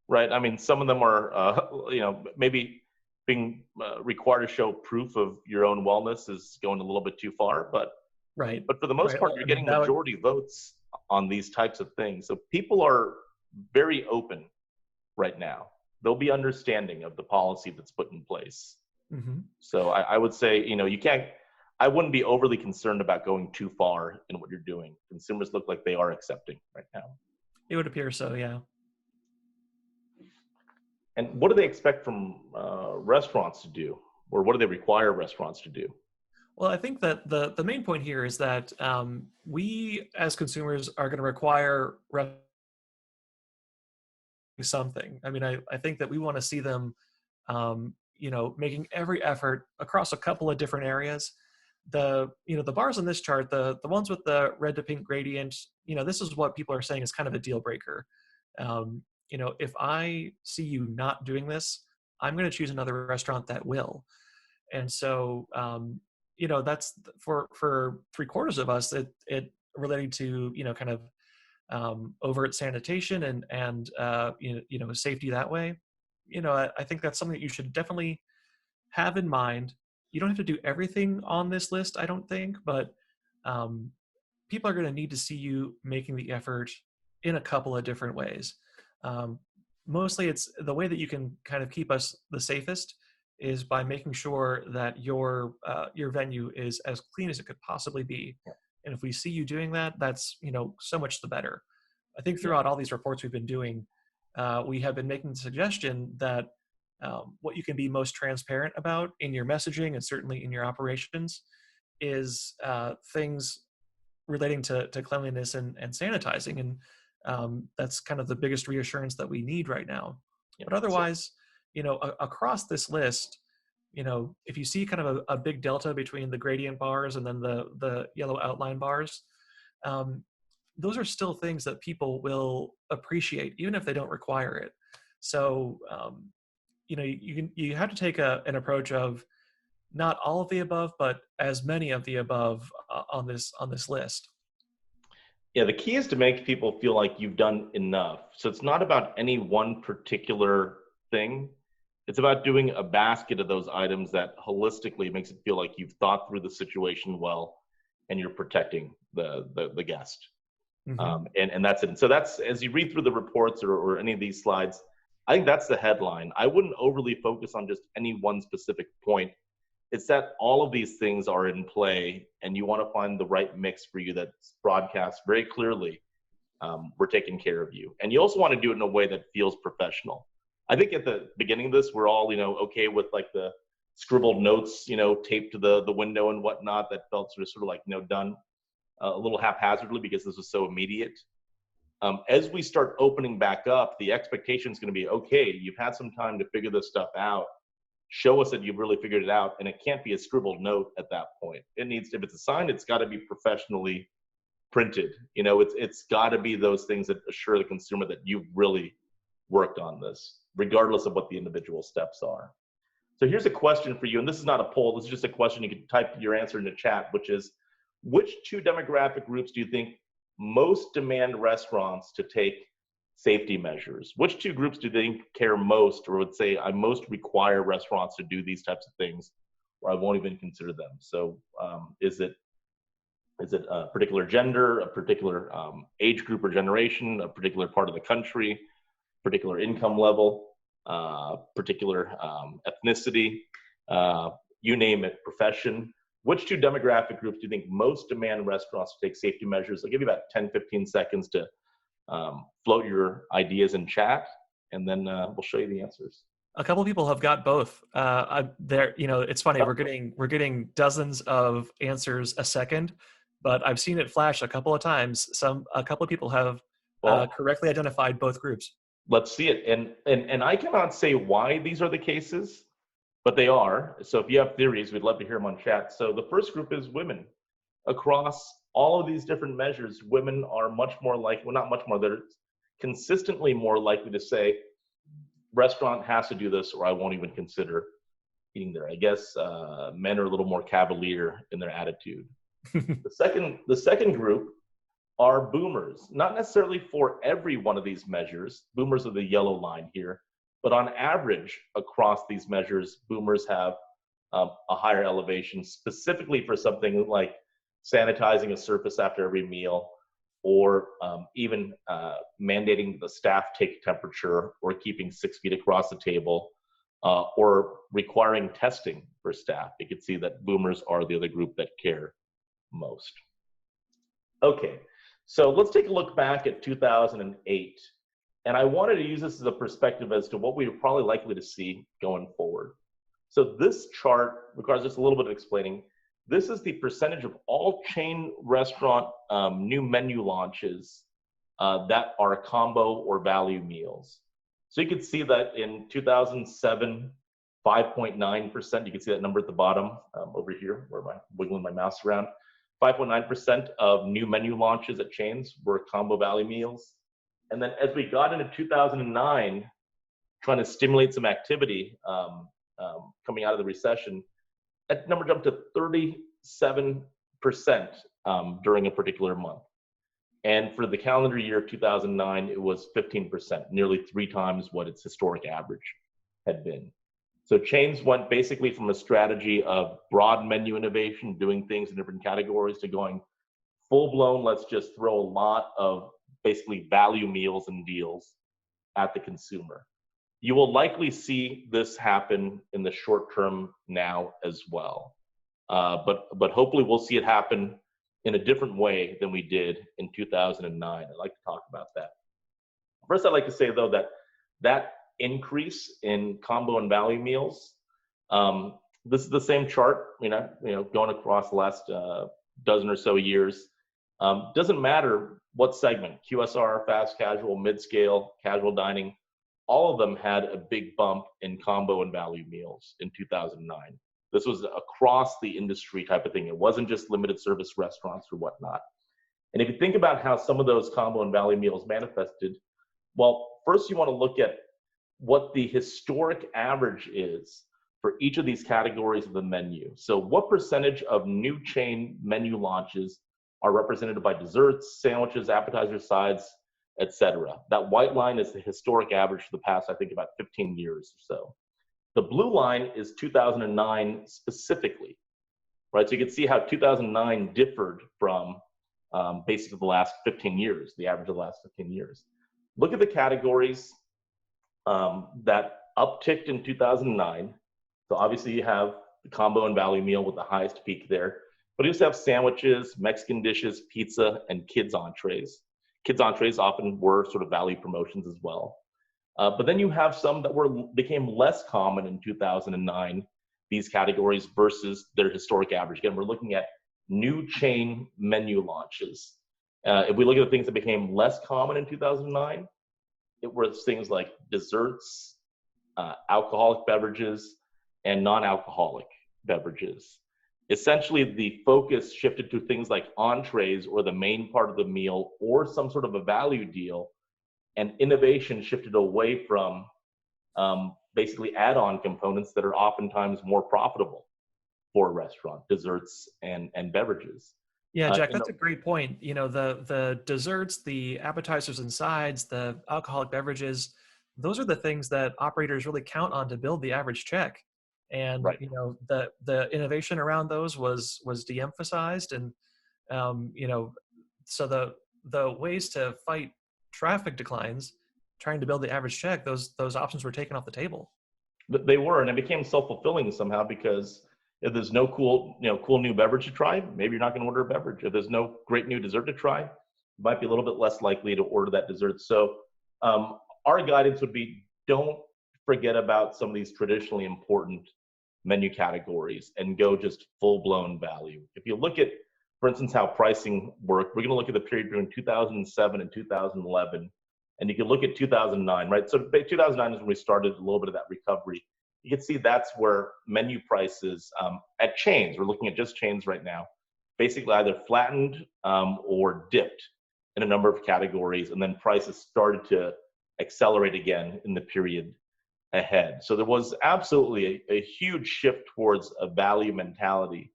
right? I mean, some of them are, maybe being required to show proof of your own wellness is going a little bit too far, but right. But for the most Right. part, you're getting majority votes on these types of things. So people are very open right now. They'll be understanding of the policy that's put in place. Mm-hmm. So I would say, I wouldn't be overly concerned about going too far in what you're doing. Consumers look like they are accepting right now. It would appear so, yeah. And what do they expect from restaurants to do? Or what do they require restaurants to do? Well, I think that the main point here is that we as consumers are going to require something. I mean, I think that we want to see them, making every effort across a couple of different areas. The bars on this chart, the ones with the red to pink gradient, this is what people are saying is kind of a deal breaker. If I see you not doing this, I'm going to choose another restaurant that will. And so, that's for 3/4 of us, it related to, kind of overt sanitation and safety that way. I think that's something that you should definitely have in mind. You don't have to do everything on this list, I don't think, but people are going to need to see you making the effort in a couple of different ways. Mostly it's the way that you can kind of keep us the safest is by making sure that your venue is as clean as it could possibly be. And if we see you doing that, that's, so much the better. I think throughout all these reports we've been doing, we have been making the suggestion that what you can be most transparent about in your messaging and certainly in your operations is things relating to cleanliness and sanitizing. And that's kind of the biggest reassurance that we need right now. Yeah. But otherwise, across this list, if you see kind of a big delta between the gradient bars and then the yellow outline bars, those are still things that people will appreciate, even if they don't require it. So, you have to take an approach of not all of the above, but as many of the above on this list. Yeah, the key is to make people feel like you've done enough. So it's not about any one particular thing. It's about doing a basket of those items that holistically makes it feel like you've thought through the situation well and you're protecting the guest. Mm-hmm. And that's it. And so that's, as you read through the reports or any of these slides, I think that's the headline. I wouldn't overly focus on just any one specific point. It's that all of these things are in play and you want to find the right mix for you that's broadcast very clearly. We're taking care of you. And you also want to do it in a way that feels professional. I think at the beginning of this, we're all, okay with like the scribbled notes, taped to the window and whatnot that felt sort of like, done a little haphazardly because this was so immediate. As we start opening back up, the expectation is going to be, okay, you've had some time to figure this stuff out. Show us that you've really figured it out. And it can't be a scribbled note at that point. It needs to, if it's a sign, it's got to be professionally printed. It's got to be those things that assure the consumer that you've really worked on this, regardless of what the individual steps are. So here's a question for you. And this is not a poll. This is just a question. You can type your answer in the chat, which is, which two demographic groups do you think most demand restaurants to take safety measures? Which two groups do they care most, or would say I most require restaurants to do these types of things, or I won't even consider them? So is it a particular gender, a particular age group or generation, a particular part of the country, particular income level, particular ethnicity, you name it, profession? Which two demographic groups do you think most demand restaurants to take safety measures? I'll give you about 10, 15 seconds to float your ideas in chat, and then we'll show you the answers. A couple people have got both. It's funny. We're getting dozens of answers a second, but I've seen it flash a couple of times. A couple of people have correctly identified both groups. Let's see it. And I cannot say why these are the cases, but they are. So if you have theories, we'd love to hear them on chat. So the first group is women. Across all of these different measures, women are much more likely, well, not much more, they're consistently more likely to say, restaurant has to do this or I won't even consider eating there. I guess men are a little more cavalier in their attitude. The second group are boomers, not necessarily for every one of these measures. Boomers are the yellow line here, but on average across these measures, boomers have a higher elevation, specifically for something like sanitizing a surface after every meal, or even mandating the staff take temperature, or keeping 6 feet across the table, or requiring testing for staff. You can see that boomers are the other group that care most. Okay, so let's take a look back at 2008. And I wanted to use this as a perspective as to what we are probably likely to see going forward. So this chart requires just a little bit of explaining. This is the percentage of all chain restaurant new menu launches that are combo or value meals. So you can see that in 2007, 5.9%, you can see that number at the bottom over here where I'm wiggling my mouse around. 5.9% of new menu launches at chains were combo value meals. And then as we got into 2009, trying to stimulate some activity coming out of the recession, that number jumped to 37% during a particular month. And for the calendar year of 2009, it was 15%, nearly 3 times what its historic average had been. So chains went basically from a strategy of broad menu innovation, doing things in different categories, to going full-blown, let's just throw a lot of basically value meals and deals at the consumer. You will likely see this happen in the short term now as well. But hopefully we'll see it happen in a different way than we did in 2009. I'd like to talk about that. First, I'd like to say, though, that that increase in combo and value meals, this is the same chart, going across the last dozen or so years. Doesn't matter what segment, QSR, fast casual, mid-scale, casual dining, all of them had a big bump in combo and value meals in 2009. This was across the industry type of thing. It wasn't just limited service restaurants or whatnot. And if you think about how some of those combo and value meals manifested, well, first you want to look at what the historic average is for each of these categories of the menu. So what percentage of new chain menu launches are represented by desserts, sandwiches, appetizers, sides, etc. That white line is the historic average for the past, I think, about 15 years or so. The blue line is 2009 specifically, right? So you can see how 2009 differed from basically the last 15 years, the average of the last 15 years. Look at the categories that upticked in 2009. So obviously you have the combo and value meal with the highest peak there, but you also have sandwiches, Mexican dishes, pizza, and kids entrees. Kids entrees often were sort of value promotions as well. But then you have some that became less common in 2009, these categories versus their historic average. Again, we're looking at new chain menu launches. If we look at the things that became less common in 2009, it was things like desserts, alcoholic beverages, and non-alcoholic beverages. Essentially, the focus shifted to things like entrees or the main part of the meal or some sort of a value deal, and innovation shifted away from basically add-on components that are oftentimes more profitable for a restaurant, desserts and beverages. Yeah, Jack, that's a great point. The desserts, the appetizers and sides, the alcoholic beverages, those are the things that operators really count on to build the average check. And right. The innovation around those was de-emphasized, and so the ways to fight traffic declines, trying to build the average check, those options were taken off the table. They were, and it became self-fulfilling somehow, because if there's no cool new beverage to try, maybe you're not going to order a beverage. If there's no great new dessert to try, you might be a little bit less likely to order that dessert. So our guidance would be, don't forget about some of these traditionally important menu categories and go just full-blown value. If you look at, for instance, how pricing worked, we're going to look at the period between 2007 and 2011, and you can look at 2009, right? So 2009 is when we started a little bit of that recovery. You can see that's where menu prices at chains, we're looking at just chains right now, basically either flattened or dipped in a number of categories, and then prices started to accelerate again in the period ahead. So there was absolutely a huge shift towards a value mentality.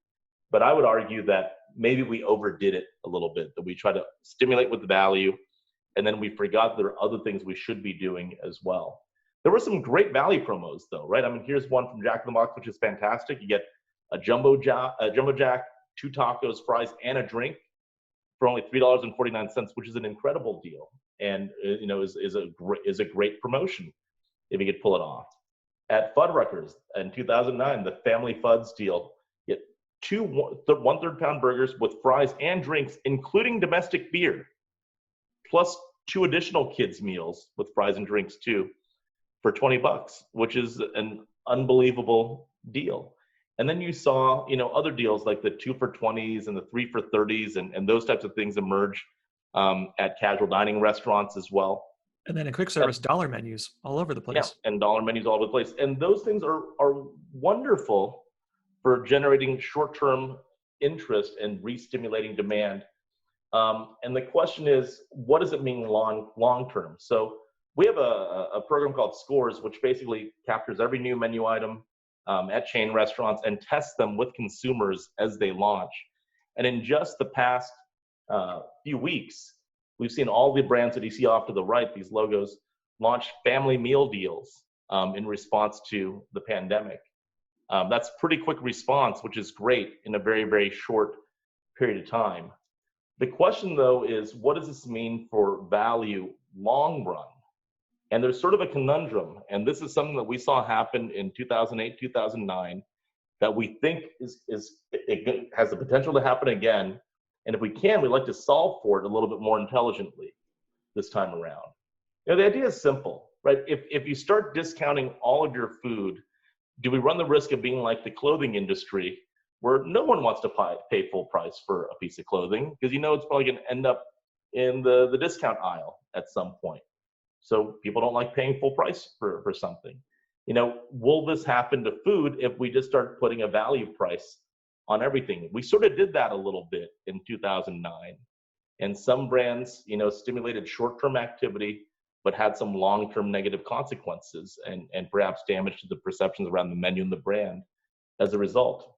But I would argue that maybe we overdid it a little bit, that we try to stimulate with the value, and then we forgot there are other things we should be doing as well. There were some great value promos though, right? I mean, here's one from Jack in the Box, which is fantastic. You get a jumbo jack, 2 tacos, fries, and a drink for only $3.49, which is an incredible deal, and is a great promotion if you could pull it off. At Fuddruckers in 2009, the Family Fuds deal, get 2 1/3 pound burgers with fries and drinks, including domestic beer, plus 2 additional kids meals with fries and drinks too, for $20, which is an unbelievable deal. And then you saw, other deals like the 2 for $20s and the 3 for $30s and those types of things emerge at casual dining restaurants as well. And then in quick service, dollar menus all over the place. Yeah, and dollar menus all over the place. And those things are wonderful for generating short-term interest and re-stimulating demand. And the question is, what does it mean long-term? So we have a program called Scores, which basically captures every new menu item at chain restaurants and tests them with consumers as they launch. And in just the past few weeks, we've seen all the brands that you see off to the right, these logos, launch family meal deals in response to the pandemic. That's pretty quick response, which is great in a very, very short period of time. The question, though, is what does this mean for value long run? And there's sort of a conundrum, and this is something that we saw happen in 2008, 2009, that we think it has the potential to happen again. And if we can, we'd like to solve for it a little bit more intelligently this time around. The idea is simple. right? If you start discounting all of your food, do we run the risk of being like the clothing industry, where no one wants to pay full price for a piece of clothing because it's probably going to end up in the discount aisle at some point. So people don't like paying full price for something. Will this happen to food if we just start putting a value price on everything? We sort of did that a little bit in 2009. And some brands, stimulated short-term activity, but had some long-term negative consequences and perhaps damage to the perceptions around the menu and the brand as a result.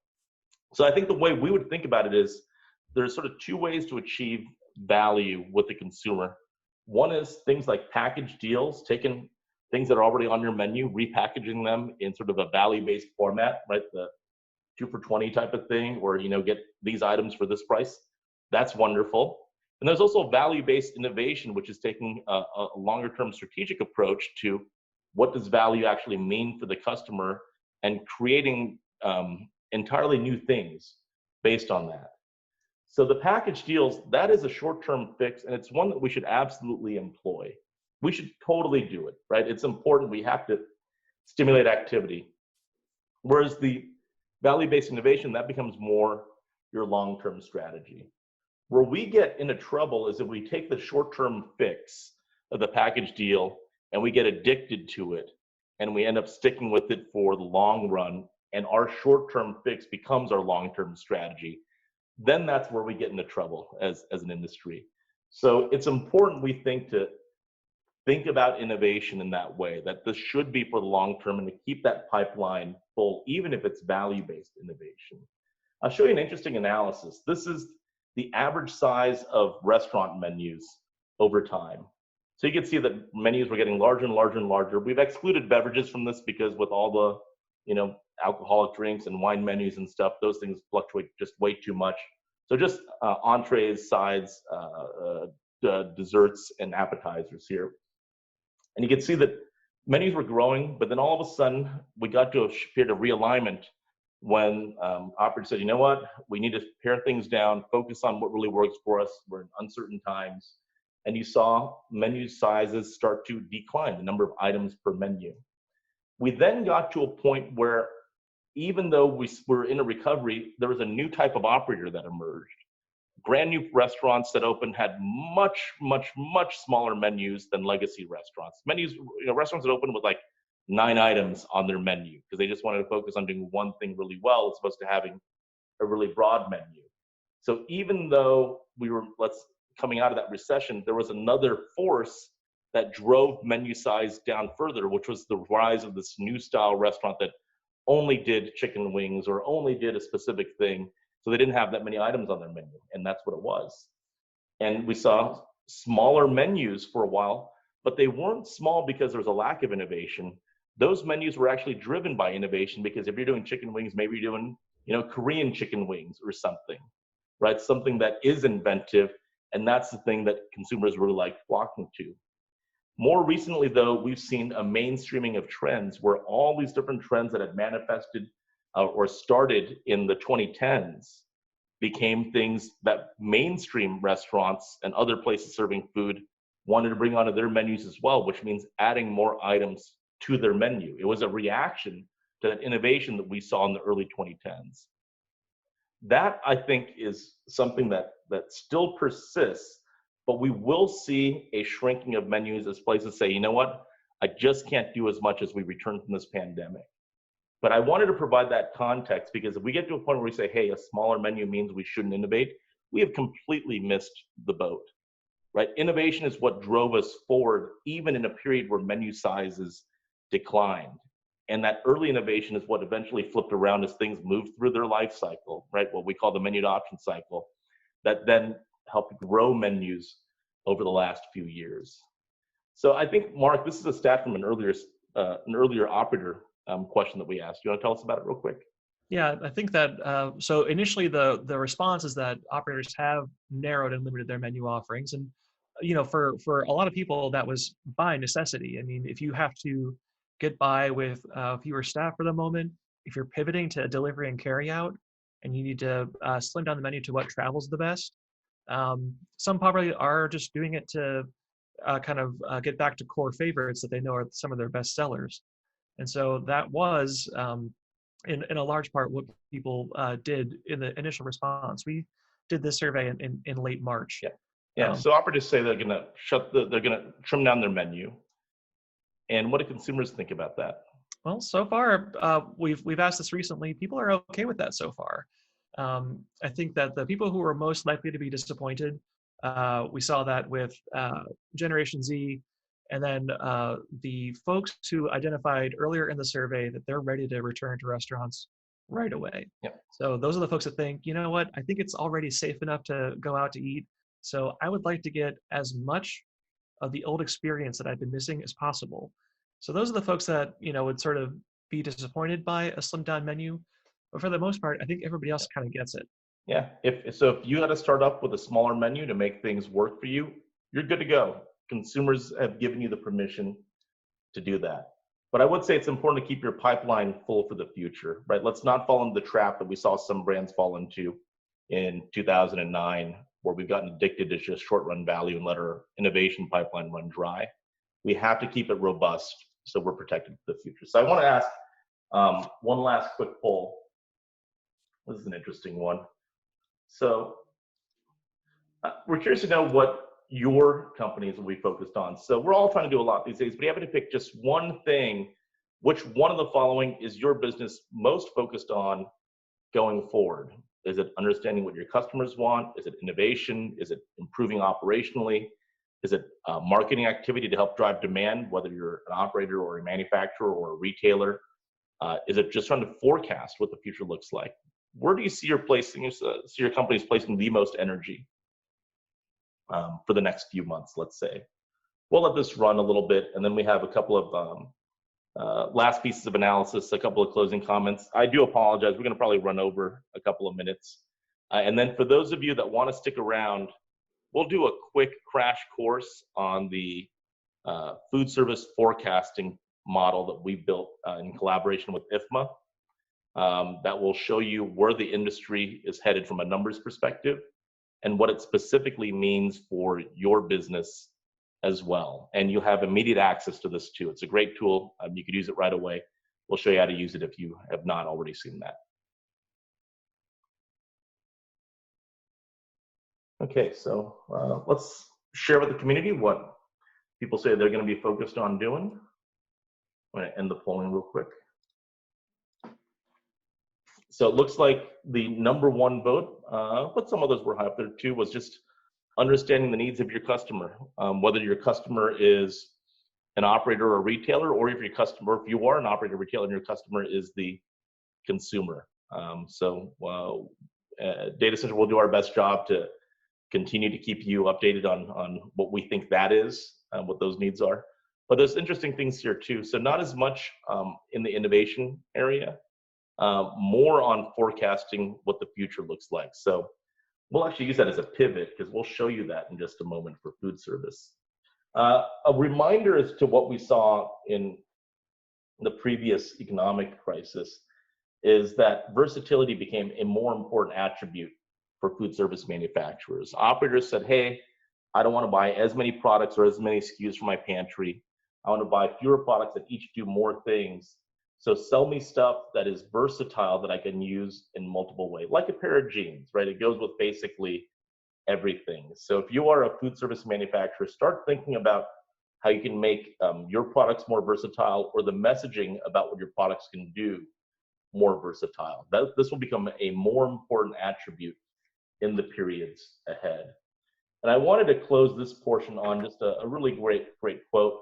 So I think the way we would think about it is there's sort of two ways to achieve value with the consumer. One is things like package deals, taking things that are already on your menu, repackaging them in sort of a value-based format, right? The 2 for $20 type of thing, or get these items for this price. That's wonderful. And there's also value-based innovation, which is taking a longer-term strategic approach to what does value actually mean for the customer and creating entirely new things based on that. So the package deals, that is a short-term fix, and it's one that we should absolutely employ. We should totally do it, right? It's important. We have to stimulate activity. Whereas the value-based innovation, that becomes more your long-term strategy. Where we get into trouble is if we take the short-term fix of the package deal and we get addicted to it and we end up sticking with it for the long run, and our short-term fix becomes our long-term strategy, then that's where we get into trouble as an industry. So it's important, we think, to think about innovation in that way, that this should be for the long term and to keep that pipeline full, even if it's value-based innovation. I'll show you an interesting analysis. This is the average size of restaurant menus over time. So you can see that menus were getting larger and larger and larger. We've excluded beverages from this because with all the, alcoholic drinks and wine menus and stuff, those things fluctuate just way too much. So just entrees, sides, desserts, and appetizers here. And you can see that menus were growing, but then all of a sudden we got to a period of realignment when operators said, you know what, we need to pare things down, focus on what really works for us. We're in uncertain times. And you saw menu sizes start to decline, the number of items per menu. We then got to a point where even though we were in a recovery, there was a new type of operator that emerged. Brand new restaurants that opened had much, much, much smaller menus than legacy restaurants. Restaurants that opened with like 9 items on their menu because they just wanted to focus on doing one thing really well as opposed to having a really broad menu. So even though we were coming out of that recession, there was another force that drove menu size down further, which was the rise of this new style restaurant that only did chicken wings or only did a specific thing. So they didn't have that many items on their menu, and that's what it was. And we saw smaller menus for a while, but they weren't small because there was a lack of innovation. Those menus were actually driven by innovation because if you're doing chicken wings, maybe you're doing, Korean chicken wings or something, right? Something that is inventive, and that's the thing that consumers really like flocking to. More recently, though, we've seen a mainstreaming of trends where all these different trends that had manifested or started in the 2010s became things that mainstream restaurants and other places serving food wanted to bring onto their menus as well, which means adding more items to their menu. It was a reaction to that innovation that we saw in the early 2010s. That, I think, is something that still persists, but we will see a shrinking of menus as places say, you know what, I just can't do as much as we return from this pandemic. But I wanted to provide that context because if we get to a point where we say, hey, a smaller menu means we shouldn't innovate, we have completely missed the boat, right? Innovation is what drove us forward, even in a period where menu sizes declined. And that early innovation is what eventually flipped around as things moved through their life cycle, right? What we call the menu adoption cycle, that then helped grow menus over the last few years. So I think, Mark, this is a stat from an earlier operator question that we asked. You want to tell us about it real quick? Yeah, I think that, so initially the response is that operators have narrowed and limited their menu offerings. And, for a lot of people, that was by necessity. I mean, if you have to get by with fewer staff for the moment, if you're pivoting to delivery and carry out, and you need to slim down the menu to what travels the best, some probably are just doing it to get back to core favorites that they know are some of their best sellers. And so that was, in a large part, what people did in the initial response. We did this survey in late March. Yeah. So operatives say they're going to trim down their menu. And what do consumers think about that? Well, so far, we've asked this recently. People are okay with that so far. I think that the people who are most likely to be disappointed, we saw that with Generation Z, and then the folks who identified earlier in the survey that they're ready to return to restaurants right away. Yep. So those are the folks that think, you know what, I think it's already safe enough to go out to eat. So I would like to get as much of the old experience that I've been missing as possible. So those are the folks that, would sort of be disappointed by a slimmed down menu. But for the most part, I think everybody else kind of gets it. Yeah. If you got to start up with a smaller menu to make things work for you, you're good to go. Consumers have given you the permission to do that. But I would say it's important to keep your pipeline full for the future, right? Let's not fall into the trap that we saw some brands fall into in 2009, where we've gotten addicted to just short-run value and let our innovation pipeline run dry. We have to keep it robust so we're protected for the future. So I want to ask one last quick poll. This is an interesting one. So we're curious to know what your companies will be focused on. So we're all trying to do a lot these days, but you have to pick just one thing. Which one of the following is your business most focused on going forward? Is it understanding what your customers want? Is it innovation? Is it improving operationally? Is it marketing activity to help drive demand, whether you're an operator or a manufacturer or a retailer? Is it just trying to forecast what the future looks like? Where do you see your companies placing the most energy for the next few months, let's say? We'll let this run a little bit, and then we have a couple of last pieces of analysis, a couple of closing comments. I do apologize. We're going to probably run over a couple of minutes. And then for those of you that want to stick around, we'll do a quick crash course on the food service forecasting model that we built in collaboration with IFMA. That will show you where the industry is headed from a numbers perspective and what it specifically means for your business as well. And you have immediate access to this too. It's a great tool. You could use it right away. We'll show you how to use it if you have not already seen that. Okay, so let's share with the community what people say they're going to be focused on doing. I'm going to end the polling real quick. So it looks like the #1 vote, but some others were high up there too, was just understanding the needs of your customer, whether your customer is an operator or a retailer, or if you are an operator or retailer and your customer is the consumer. Data Center will do our best job to continue to keep you updated on what we think that is, what those needs are. But there's interesting things here too. So not as much in the innovation area, more on forecasting what the future looks like. So we'll actually use that as a pivot because we'll show you that in just a moment for food service. A reminder as to what we saw in the previous economic crisis is that versatility became a more important attribute for food service manufacturers. Operators said, hey, I don't want to buy as many products or as many SKUs from my pantry. I want to buy fewer products that each do more things. So sell me stuff that is versatile that I can use in multiple ways, like a pair of jeans, right? It goes with basically everything. So if you are a food service manufacturer, start thinking about how you can make your products more versatile, or the messaging about what your products can do more versatile. This will become a more important attribute in the periods ahead. And I wanted to close this portion on just a really great quote.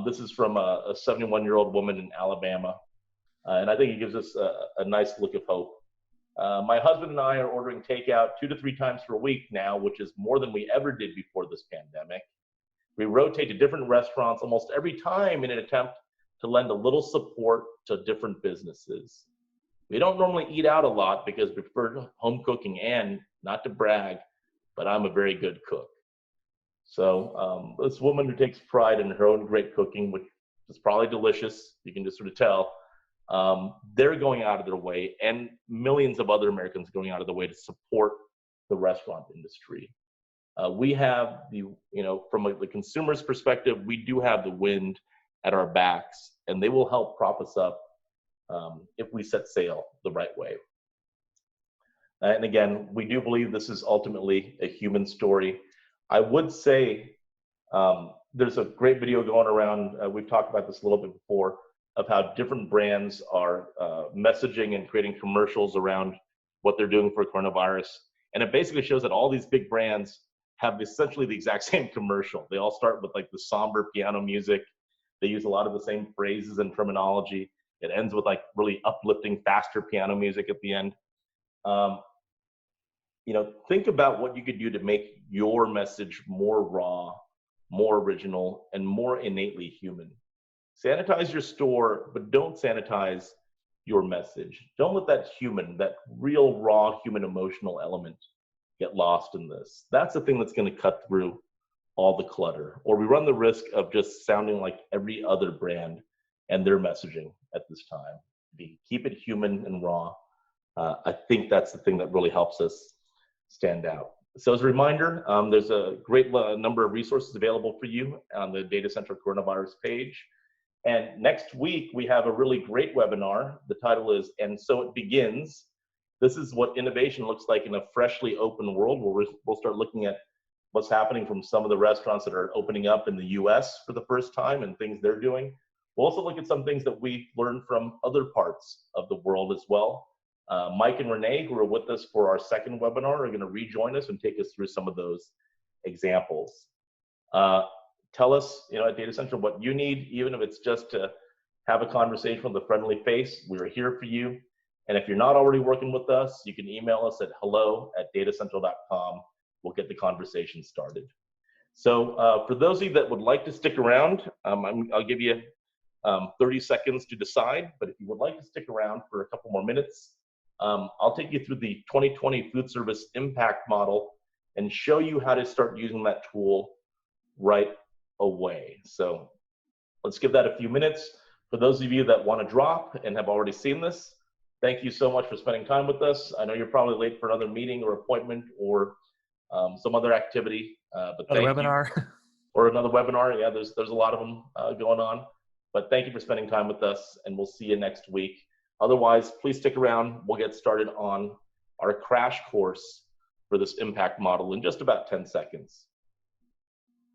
This is from a 71-year-old woman in Alabama. And I think it gives us a nice look of hope. My husband and I are ordering takeout 2 to 3 times per week now, which is more than we ever did before this pandemic. We rotate to different restaurants almost every time in an attempt to lend a little support to different businesses. We don't normally eat out a lot because we prefer home cooking, and not to brag, but I'm a very good cook. So this woman who takes pride in her own great cooking, which is probably delicious, you can just sort of tell, they're going out of their way, and millions of other Americans going out of the way to support the restaurant industry. We have the, from the consumer's perspective, we do have the wind at our backs, and they will help prop us up if we set sail the right way. And again, we do believe this is ultimately a human story. I would say there's a great video going around. We've talked about this a little bit before, of how different brands are messaging and creating commercials around what they're doing for coronavirus. And it basically shows that all these big brands have essentially the exact same commercial. They all start with like the somber piano music. They use a lot of the same phrases and terminology. It ends with like really uplifting, faster piano music at the end. Think about what you could do to make your message more raw, more original, and more innately human. Sanitize your store, but don't sanitize your message. Don't let that real, raw human emotional element get lost in this. That's the thing that's going to cut through all the clutter, or we run the risk of just sounding like every other brand and their messaging at this time. Keep it human and raw. I think that's the thing that really helps us stand out. So as a reminder, there's a great number of resources available for you on the Data Central Coronavirus page. And next week, we have a really great webinar. The title is, And So It Begins. This is what innovation looks like in a freshly open world, where we'll start looking at what's happening from some of the restaurants that are opening up in the US for the first time and things they're doing. We'll also look at some things that we've learned from other parts of the world as well. Mike and Renee, who are with us for our second webinar, are going to rejoin us and take us through some of those examples. Tell us, at Data Central, what you need, even if it's just to have a conversation with a friendly face. We're here for you. And if you're not already working with us, you can email us at hello@datacentral.com. We'll get the conversation started. So for those of you that would like to stick around, I'll give you 30 seconds to decide. But if you would like to stick around for a couple more minutes, I'll take you through the 2020 food service impact model and show you how to start using that tool right away. So let's give that a few minutes. For those of you that want to drop and have already seen this, thank you so much for spending time with us. I know you're probably late for another meeting or appointment or some other activity, but Another thank webinar. you. Or another webinar. Yeah, there's a lot of them going on. But thank you for spending time with us, and we'll see you next week. Otherwise, please stick around. We'll get started on our crash course for this impact model in just about 10 seconds.